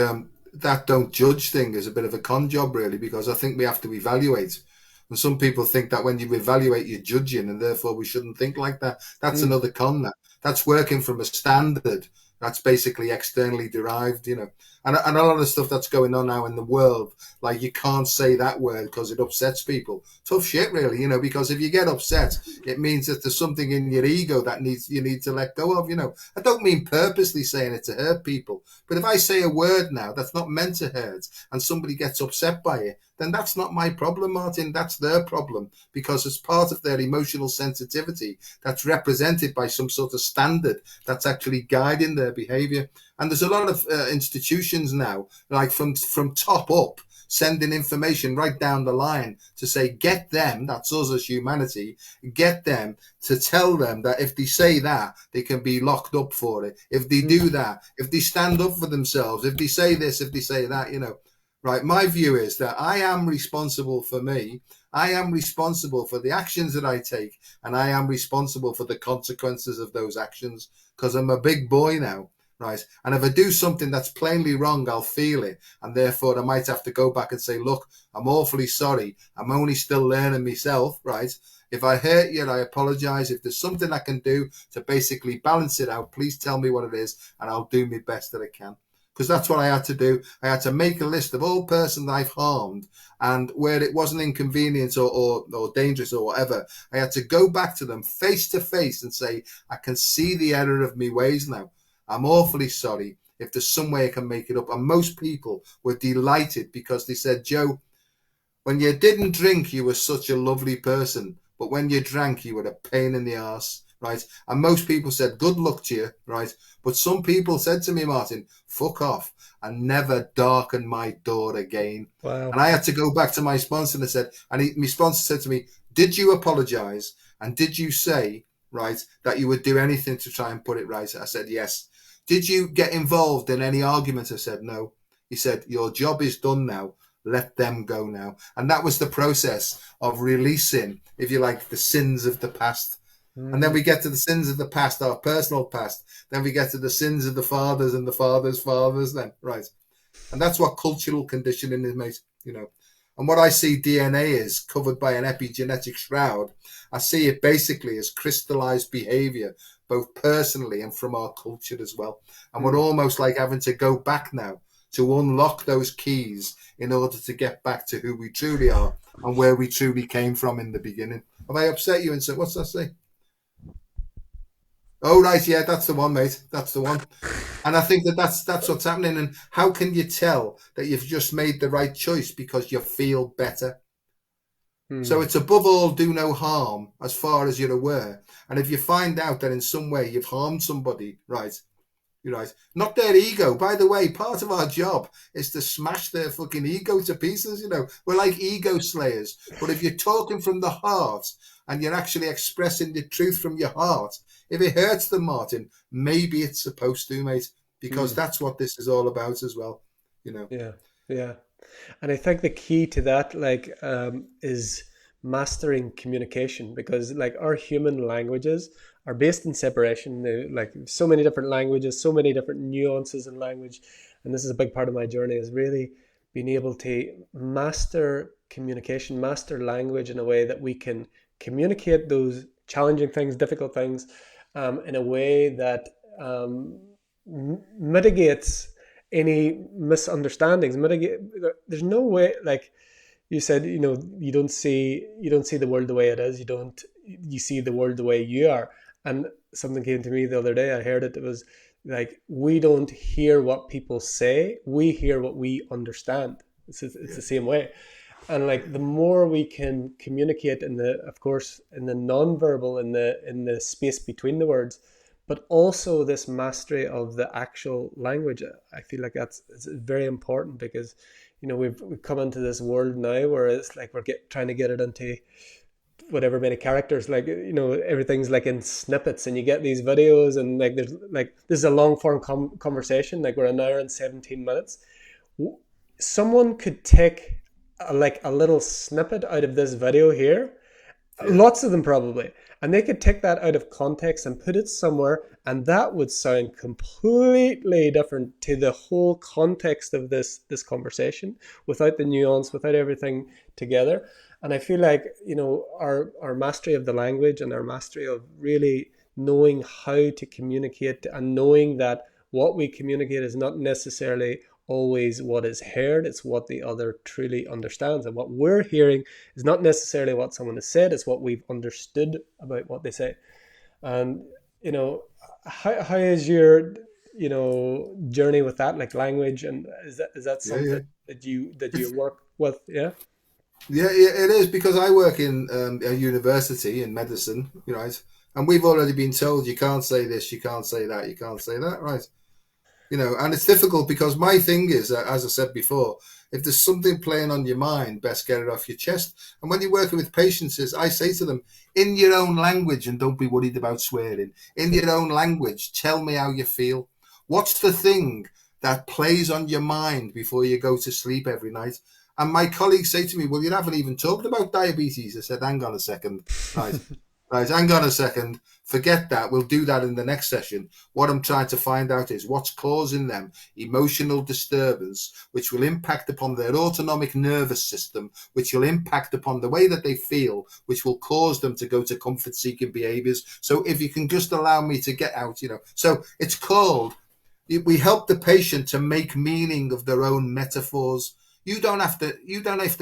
that don't judge thing is a bit of a con job, really, because I think we have to evaluate. And some people think that when you evaluate, you're judging, and therefore we shouldn't think like that. That's Mm. another con. That's working from a standard that's basically externally derived. And a lot of stuff that's going on now in the world, like you can't say that word because it upsets people. Tough shit, really, because if you get upset, it means that there's something in your ego that you need to let go of. I don't mean purposely saying it to hurt people, but if I say a word now that's not meant to hurt and somebody gets upset by it, then that's not my problem, Martin. That's their problem, because it's part of their emotional sensitivity that's represented by some sort of standard that's actually guiding their behavior. And there's a lot of institutions now, like from top up, sending information right down the line to say, get them, that's us as humanity, get them to tell them that if they say that, they can be locked up for it. If they do that, if they stand up for themselves, if they say this, if they say that. Right, my view is that I am responsible for me. I am responsible for the actions that I take, and I am responsible for the consequences of those actions, because I'm a big boy now, right? And if I do something that's plainly wrong, I'll feel it, and therefore I might have to go back and say, look, I'm awfully sorry. I'm only still learning myself, right? If I hurt you, I apologize. If there's something I can do to basically balance it out, please tell me what it is, and I'll do my best that I can. Because that's what I had to do. I had to make a list of all persons I've harmed, and where it wasn't inconvenient or dangerous or whatever, I had to go back to them face to face and say, I can see the error of my ways now. I'm awfully sorry. If there's some way I can make it up. And most people were delighted because they said, Joe, when you didn't drink, you were such a lovely person. But when you drank, you were a pain in the arse. right? And most people said, good luck to you, right? But some people said to me, Martin, fuck off and never darken my door again. And Wow. I had to go back to my sponsor and I said, my sponsor said to me, did you apologize? And did you say, right, that you would do anything to try and put it right? I said, yes. Did you get involved in any argument? I said, no. He said, your job is done now. Let them go now. And that was the process of releasing, if you like, the sins of the past. And then Mm, we get to the sins of the past, our personal past. Then we get to the sins of the fathers and the fathers' fathers, then, right? And that's what cultural conditioning is, mate, you know. And what I see DNA is covered by an epigenetic shroud. I see it basically as crystallized behavior, both personally and from our culture as well. And we're mm, almost like having to go back now to unlock those keys in order to get back to who we truly are and where we truly came from in the beginning. Have I upset you and said, what's that say? Oh, right, yeah, that's the one, mate. That's the one. And I think that's what's happening. And how can you tell that you've just made the right choice because you feel better? So mm, it's above all, do no harm as far as you're aware. And if you find out that in some way you've harmed somebody, right, you're right, not their ego. By the way, part of our job is to smash their fucking ego to pieces. You know, we're like ego slayers. But if you're talking from the heart and you're actually expressing the truth from your heart, if it hurts them, Martin, maybe it's supposed to, mate, because mm. that's what this is all about as well. You know. Yeah, yeah. And I think the key to that, like, is mastering communication, because like our human languages are based in separation. Like so many different languages, so many different nuances in language, and this is a big part of my journey, is really being able to master communication, master language in a way that we can communicate those challenging things, difficult things, in a way that mitigates any misunderstandings. Mitigate. There's no way, like you said, you don't see the world the way it is. You see the world the way you are. And something came to me the other day. I heard it. It was like, we don't hear what people say. We hear what we understand. It's Yeah. the same way. And like the more we can communicate in the, of course, in the non-verbal, in the space between the words, but also this mastery of the actual language, I feel like that's it's very important, because we've come into this world now where it's like trying to get it into whatever many characters, like everything's like in snippets, and you get these videos, and like there's like this is a long form conversation, like we're an hour and 17 minutes. Someone could take like a little snippet out of this video here, Yeah. lots of them probably, and they could take that out of context and put it somewhere, and that would sound completely different to the whole context of this conversation, without the nuance, without everything together. And I feel like our mastery of the language, and our mastery of really knowing how to communicate, and knowing that what we communicate is not necessarily always what is heard, it's what the other truly understands. And what we're hearing is not necessarily what someone has said, it's what we've understood about what they say. And how is your journey with that, like language, and is that Yeah. Yeah. something that you It's, work with? Yeah. yeah, it is because I work in a university in medicine, right? And we've already been told you can't say this, you can't say that, you can't say that, right? And it's difficult because my thing is, as I said before, if there's something playing on your mind, best get it off your chest. And when you're working with patients, I say to them, in your own language, and don't be worried about swearing, in your own language, tell me how you feel. What's the thing that plays on your mind before you go to sleep every night? And my colleagues say to me, well, you haven't even talked about diabetes. I said, hang on a second. Right. Right, hang on a second. Forget that. We'll do that in the next session. What I'm trying to find out is what's causing them emotional disturbance, which will impact upon their autonomic nervous system, which will impact upon the way that they feel, which will cause them to go to comfort seeking behaviors. So if you can just allow me to get out, So it's called, we help the patient to make meaning of their own metaphors. You don't have to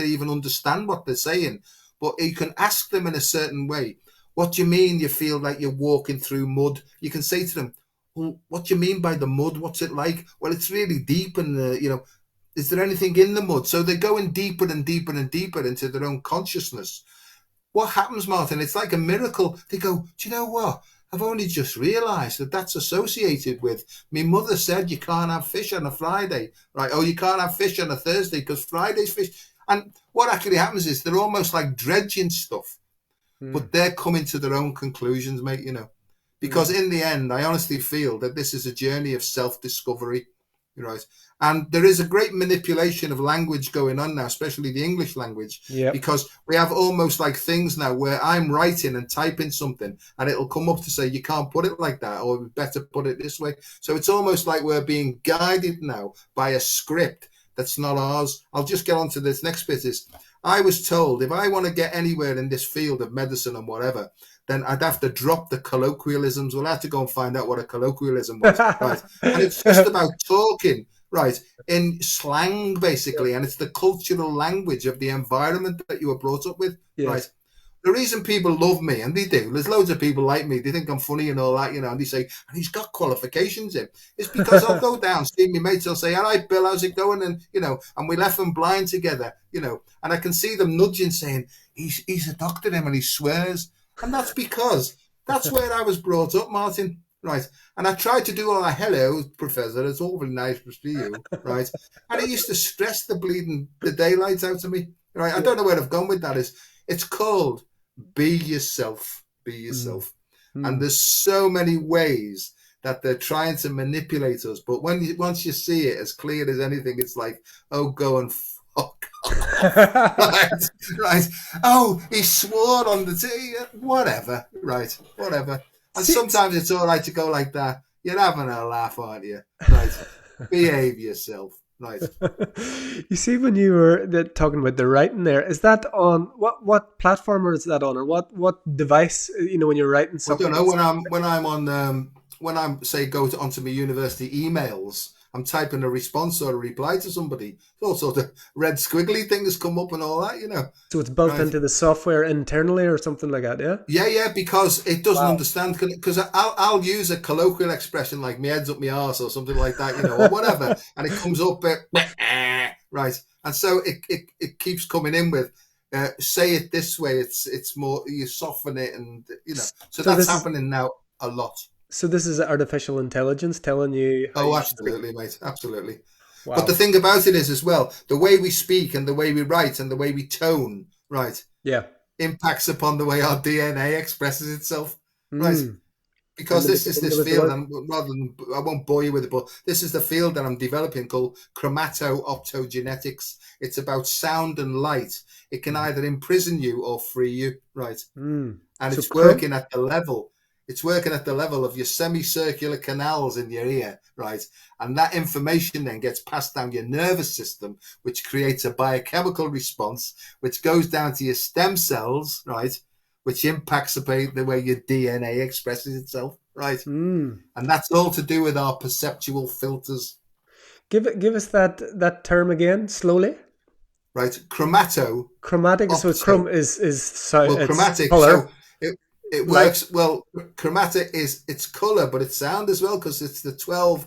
even understand what they're saying, but you can ask them in a certain way. What do you mean you feel like you're walking through mud? You can say to them, well, what do you mean by the mud? What's it like? Well, it's really deep, and is there anything in the mud? So they're going deeper and deeper and deeper into their own consciousness. What happens, Martin? It's like a miracle. They go, do you know what? I've only just realised that that's associated with my mother said you can't have fish on a Friday, right? Oh, you can't have fish on a Thursday because Friday's fish. And what actually happens is they're almost like dredging stuff, Mm. but they're coming to their own conclusions, mate, you know. Because Mm. in the end, I honestly feel that this is a journey of self-discovery, right? And there is a great manipulation of language going on now, especially the English language, Yep. because we have almost like things now where I'm writing and typing something and it'll come up to say, you can't put it like that, or better put it this way. So it's almost like we're being guided now by a script that's not ours. I'll just get on to this next bit is I was told if I want to get anywhere in this field of medicine and whatever, then I'd have to drop the colloquialisms. We'll have to go and find out what a colloquialism was, right? And it's just about talking, right, in slang, basically. Yep. And it's the cultural language of the environment that you were brought up with, right? Yes. The reason people love me, and they do, there's loads of people like me, they think I'm funny and all that, you know, and they say, and he's got qualifications in, it's because I'll go down, see my mates, I'll say, all right, Bill, how's it going? And, you know, and we left them blind together, you know, and I can see them nudging saying, he's a doctor, him, and he swears. And that's because that's where I was brought up, Martin, right? And I tried to do all that, hello, Professor, it's all very nice to see you, right? And it used to stress the daylights out of me, right? I Yeah. don't know where I've gone with that. It's called be yourself. Be Mm. yourself. And Mm. there's so many ways that they're trying to manipulate us. But once you see it as clear as anything, it's like, oh, go and fuck off. Right, right. Oh, he swore on the whatever. Right, whatever. And See, sometimes it's all right to go like that. You're having a laugh, aren't you? Right. Behave yourself. Right. you see, when you were talking about the writing there, is that on what platform is that on, or what device? You know, when you're writing I don't something, know it's when I'm on when I'm say go onto my university emails. I'm typing a response or a reply to somebody. All sort of red squiggly things come up and all that, you know. so it's built Right? into the software internally or something like that. Yeah. Yeah, yeah, because it doesn't Wow. understand. Because I'll use a colloquial expression like "me head's up my arse" or something like that, you know, or whatever, and it comes up right, and so it keeps coming in with. Say it this way. It's more you soften it, and you know. So So that's this is happening now a lot. so this is artificial intelligence telling you how Oh, you should speak. absolutely, mate. Absolutely. But the Wow. thing about it is, as well, the way we speak and the way we write and the way we tone, right, Yeah. impacts upon the way our DNA expresses itself, right? Mm. Because And this is this field, manipulate. and rather than I won't bore you with it, but this is the field that I'm developing called chromatooptogenetics. It's about sound and light. It can either imprison you or free you, right? Mm. And So it's Chrome. working at the level it's working at the level of your semicircular canals in your ear, right? And that information then gets passed down your nervous system, which creates a biochemical response, which goes down to your stem cells, right? Which impacts the way your DNA expresses itself, right? Mm. And that's all to do with our perceptual filters, Give us that term again slowly. right? Chromato Chromatic. So opto chrome is so Well, it's chromatic. So color, it light. works well. Chromatic is its color, but it's sound as well because it's the 12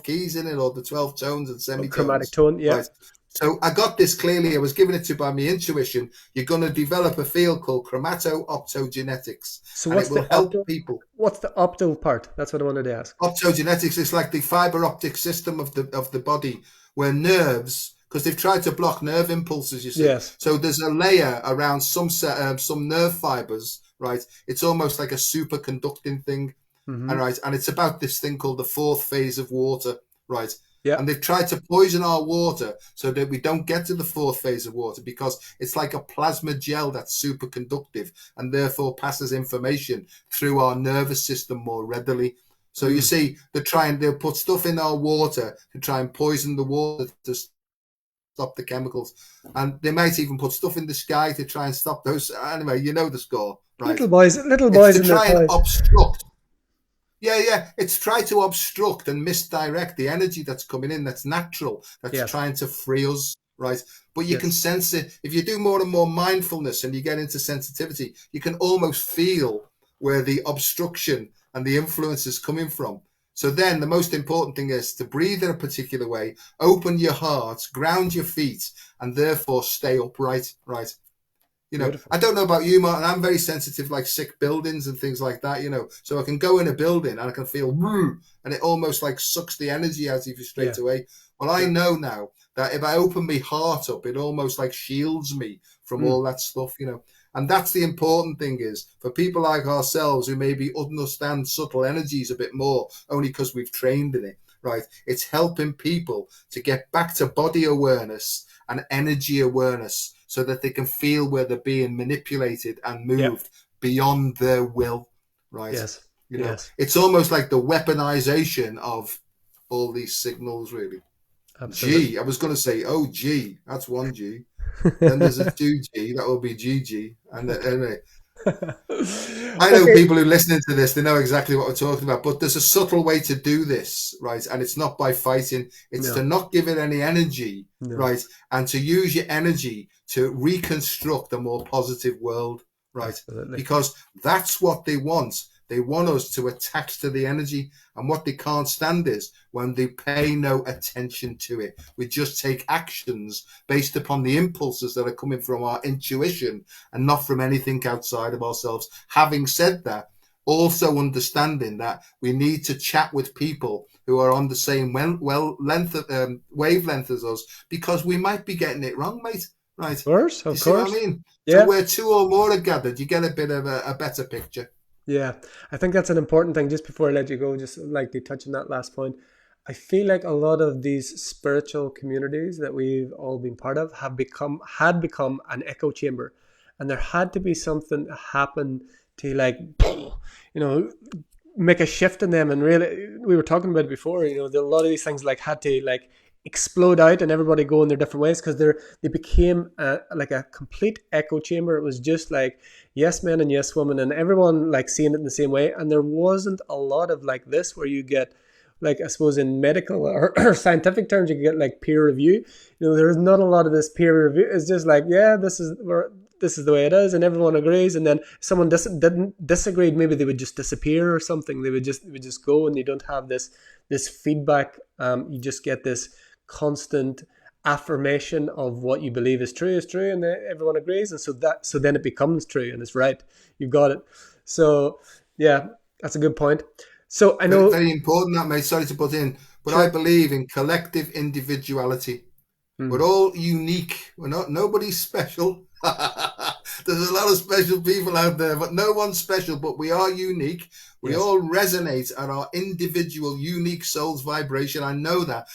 keys in it, or the 12 tones and Oh, chromatic semitones, tone. right? Yep. So I got this clearly. I was given it to by my intuition. You're going to develop a field called chromatooptogenetics, So and it what's the will help optal? people. What's the optal part? That's what I wanted to ask. Optogenetics is like the fiber optic system of the body, where nerves, because they've tried to block nerve impulses, you see. Yes. So there's a layer around some nerve fibers, right? It's almost like a superconducting thing, and Mm-hmm. right, and it's about this thing called the fourth phase of water, right? And Yep. they've tried to poison our water so that we don't get to the fourth phase of water because it's like a plasma gel that's superconductive and therefore passes information through our nervous system more readily. So you Mm. see, they'll put stuff in our water to try and poison the water to stop the chemicals. And they might even put stuff in the sky to try and stop those. Anyway, you know the score, right? Little It's boys to in their try and toys. obstruct. Yeah, yeah. It's try to obstruct and misdirect the energy that's coming in, that's natural, that's Yes. trying to free us, right? But you can Yes. sense it. If you do more and more mindfulness and you get into sensitivity, you can almost feel where the obstruction and the influence is coming from. So then the most important thing is to breathe in a particular way, open your heart, ground your feet, and therefore stay upright, right? Beautiful. I don't know about you, Martin. I'm very sensitive, like sick buildings and things like that. So I can go in a building and I can feel, "Woo," and it almost like sucks the energy out of you straight Yeah. away. Well, I Yeah. know now that if I open my heart up, it almost like shields me from Mm. all that stuff. And that's the important thing, is for people like ourselves who maybe understand subtle energies a bit more, only because we've trained in it, right? It's helping people to get back to body awareness and energy awareness, so that they can feel where they're being manipulated and Yeah. moved beyond their will, right? Yes. Yes. It's almost like the weaponization of all these signals, really. Absolutely. G, I was going to say, oh, G, that's one G. Then there's a 2G, that will be GG. And anyway, I know Okay. people who listening to this, they know exactly what we're talking about, but there's a subtle way to do this, right? And it's not by fighting, it's to No. not give it any energy, No. right? And to use your energy to reconstruct a more positive world, right? Absolutely. Because that's what they want. They want us to attach to the energy, and what they can't stand is when they pay no attention to it. We just take actions based upon the impulses that are coming from our intuition and not from anything outside of ourselves. Having said that, also understanding that we need to chat with people who are on the same wavelength as us, because we might be getting it wrong, mate. Right? Of course. Do you Of see what I course. mean? So Yeah. where two or more are gathered, you get a bit of a better picture. Yeah, I think that's an important thing. Just before I let you go, just like to touch on that last point, I feel like a lot of these spiritual communities that we've all been part of had become an echo chamber, and there had to be something happen to like, make a shift in them. And really, we were talking about it before. A lot of these things like had to like explode out and everybody go in their different ways, because they became like a complete echo chamber. It was just like yes men and yes women and everyone like seeing it in the same way, and there wasn't a lot of like this where you get, like, I suppose in medical or scientific terms, you can get like peer review. There's not a lot of this peer review. It's just like, yeah, this is the way it is, and everyone agrees. And then someone didn't disagree, maybe they would just disappear or something. They would just go, and you don't have this feedback. You just get this constant affirmation of what you believe is true, and then everyone agrees, and so then it becomes true and it's right. You've got it. So yeah, that's a good point. So I Very, know. very important, that, mate. Sorry to put in, but I Sure. believe in collective individuality. We're Mm, all unique. Nobody's special. There's a lot of special people out there, but no one's special. But we are unique. We yes. all resonate at our individual, unique soul's vibration. I know that.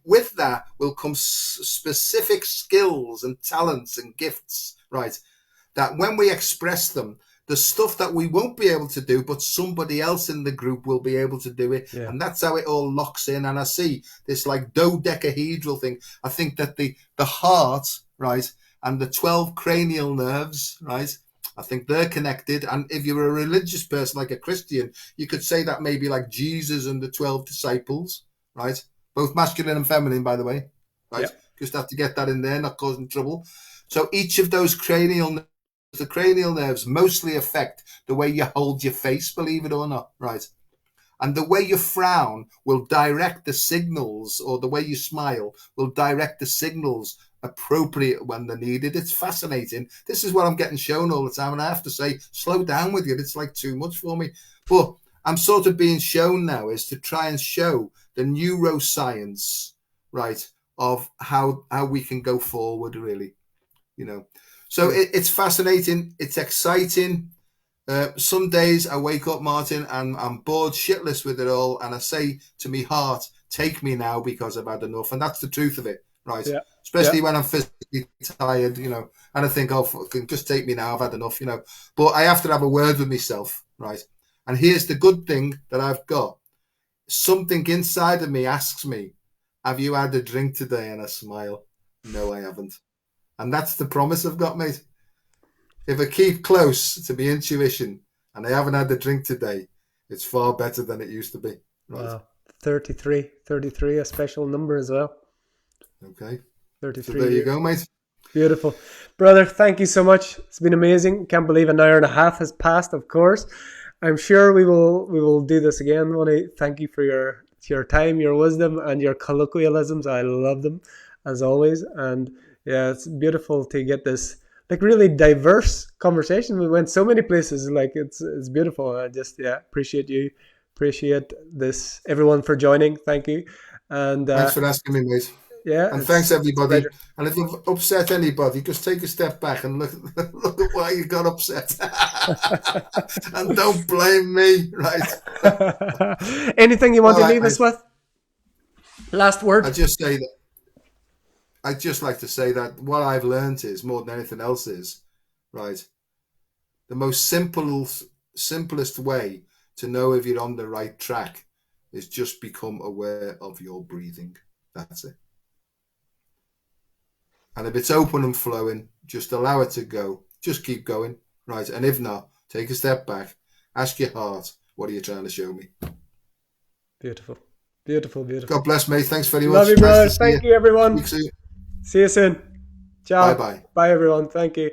With that will come specific skills and talents and gifts, right? That when we express them, the stuff that we won't be able to do, but somebody else in the group will be able to do it. Yeah. And that's how it all locks in. And I see this like dodecahedral thing. I think that the heart, right, and the 12 cranial nerves, right, I think they're connected. And if you're a religious person, like a Christian, you could say that maybe like Jesus and the 12 disciples, right? Both masculine and feminine, by the way, Yeah. right? Just have to get that in there, not causing trouble. So each of those cranial nerves mostly affect the way you hold your face, believe it or not, right? And the way you frown will direct the signals, or the way you smile will direct the signals appropriate when they're needed. It's fascinating. This is what I'm getting shown all the time, and I have to say, slow down with it. It's like too much for me. But I'm sort of being shown now is to try and show the neuroscience, right, of how we can go forward, really, you know. So Mm. it's fascinating. It's exciting. Some days I wake up, Martin, and I'm bored shitless with it all, and I say to me heart, "Take me now, because I've had enough." And that's the truth of it, right? Yeah. Yeah. Especially when I'm physically tired, and I think, "Oh, fucking, just take me now. I've had enough." But I have to have a word with myself, right? And here's the good thing that I've got: something inside of me asks me, "Have you had a drink today?" And I smile, "No, I haven't." And that's the promise I've got, mate. If I keep close to my intuition and I haven't had a drink today, it's far better than it used to be. Right. Wow. 33, a special number as well. Okay. So 33 there you years. go, mate. Beautiful. Brother, thank you so much. It's been amazing. Can't believe an hour and a half has passed, of course. I'm sure we will do this again. I want to thank you for your time, your wisdom, and your colloquialisms. I love them as always. And yeah, it's beautiful to get this like really diverse conversation. We went so many places. Like it's beautiful. I just appreciate you, appreciate this everyone for joining. Thank you, and Thanks for asking me, mate. yeah, And thanks it's a everybody. pleasure. And if you've upset anybody, just take a step back and look look at why you got upset. And don't blame me, right? Anything you want All to right, leave us mate. with? Last word. I just say that I'd just like to say that what I've learned is more than anything else is, right, the most simplest way to know if you're on the right track is just become aware of your breathing. That's it. And if it's open and flowing, just allow it to go. Just keep going, right? And if not, take a step back. Ask your heart, what are you trying to show me? Beautiful, beautiful, beautiful. God bless, mate. Thanks very Love you, much. Nice to brother. see you. Thank you, Speak everyone. soon. See you soon. Bye Ciao. bye. Bye, everyone. Thank you.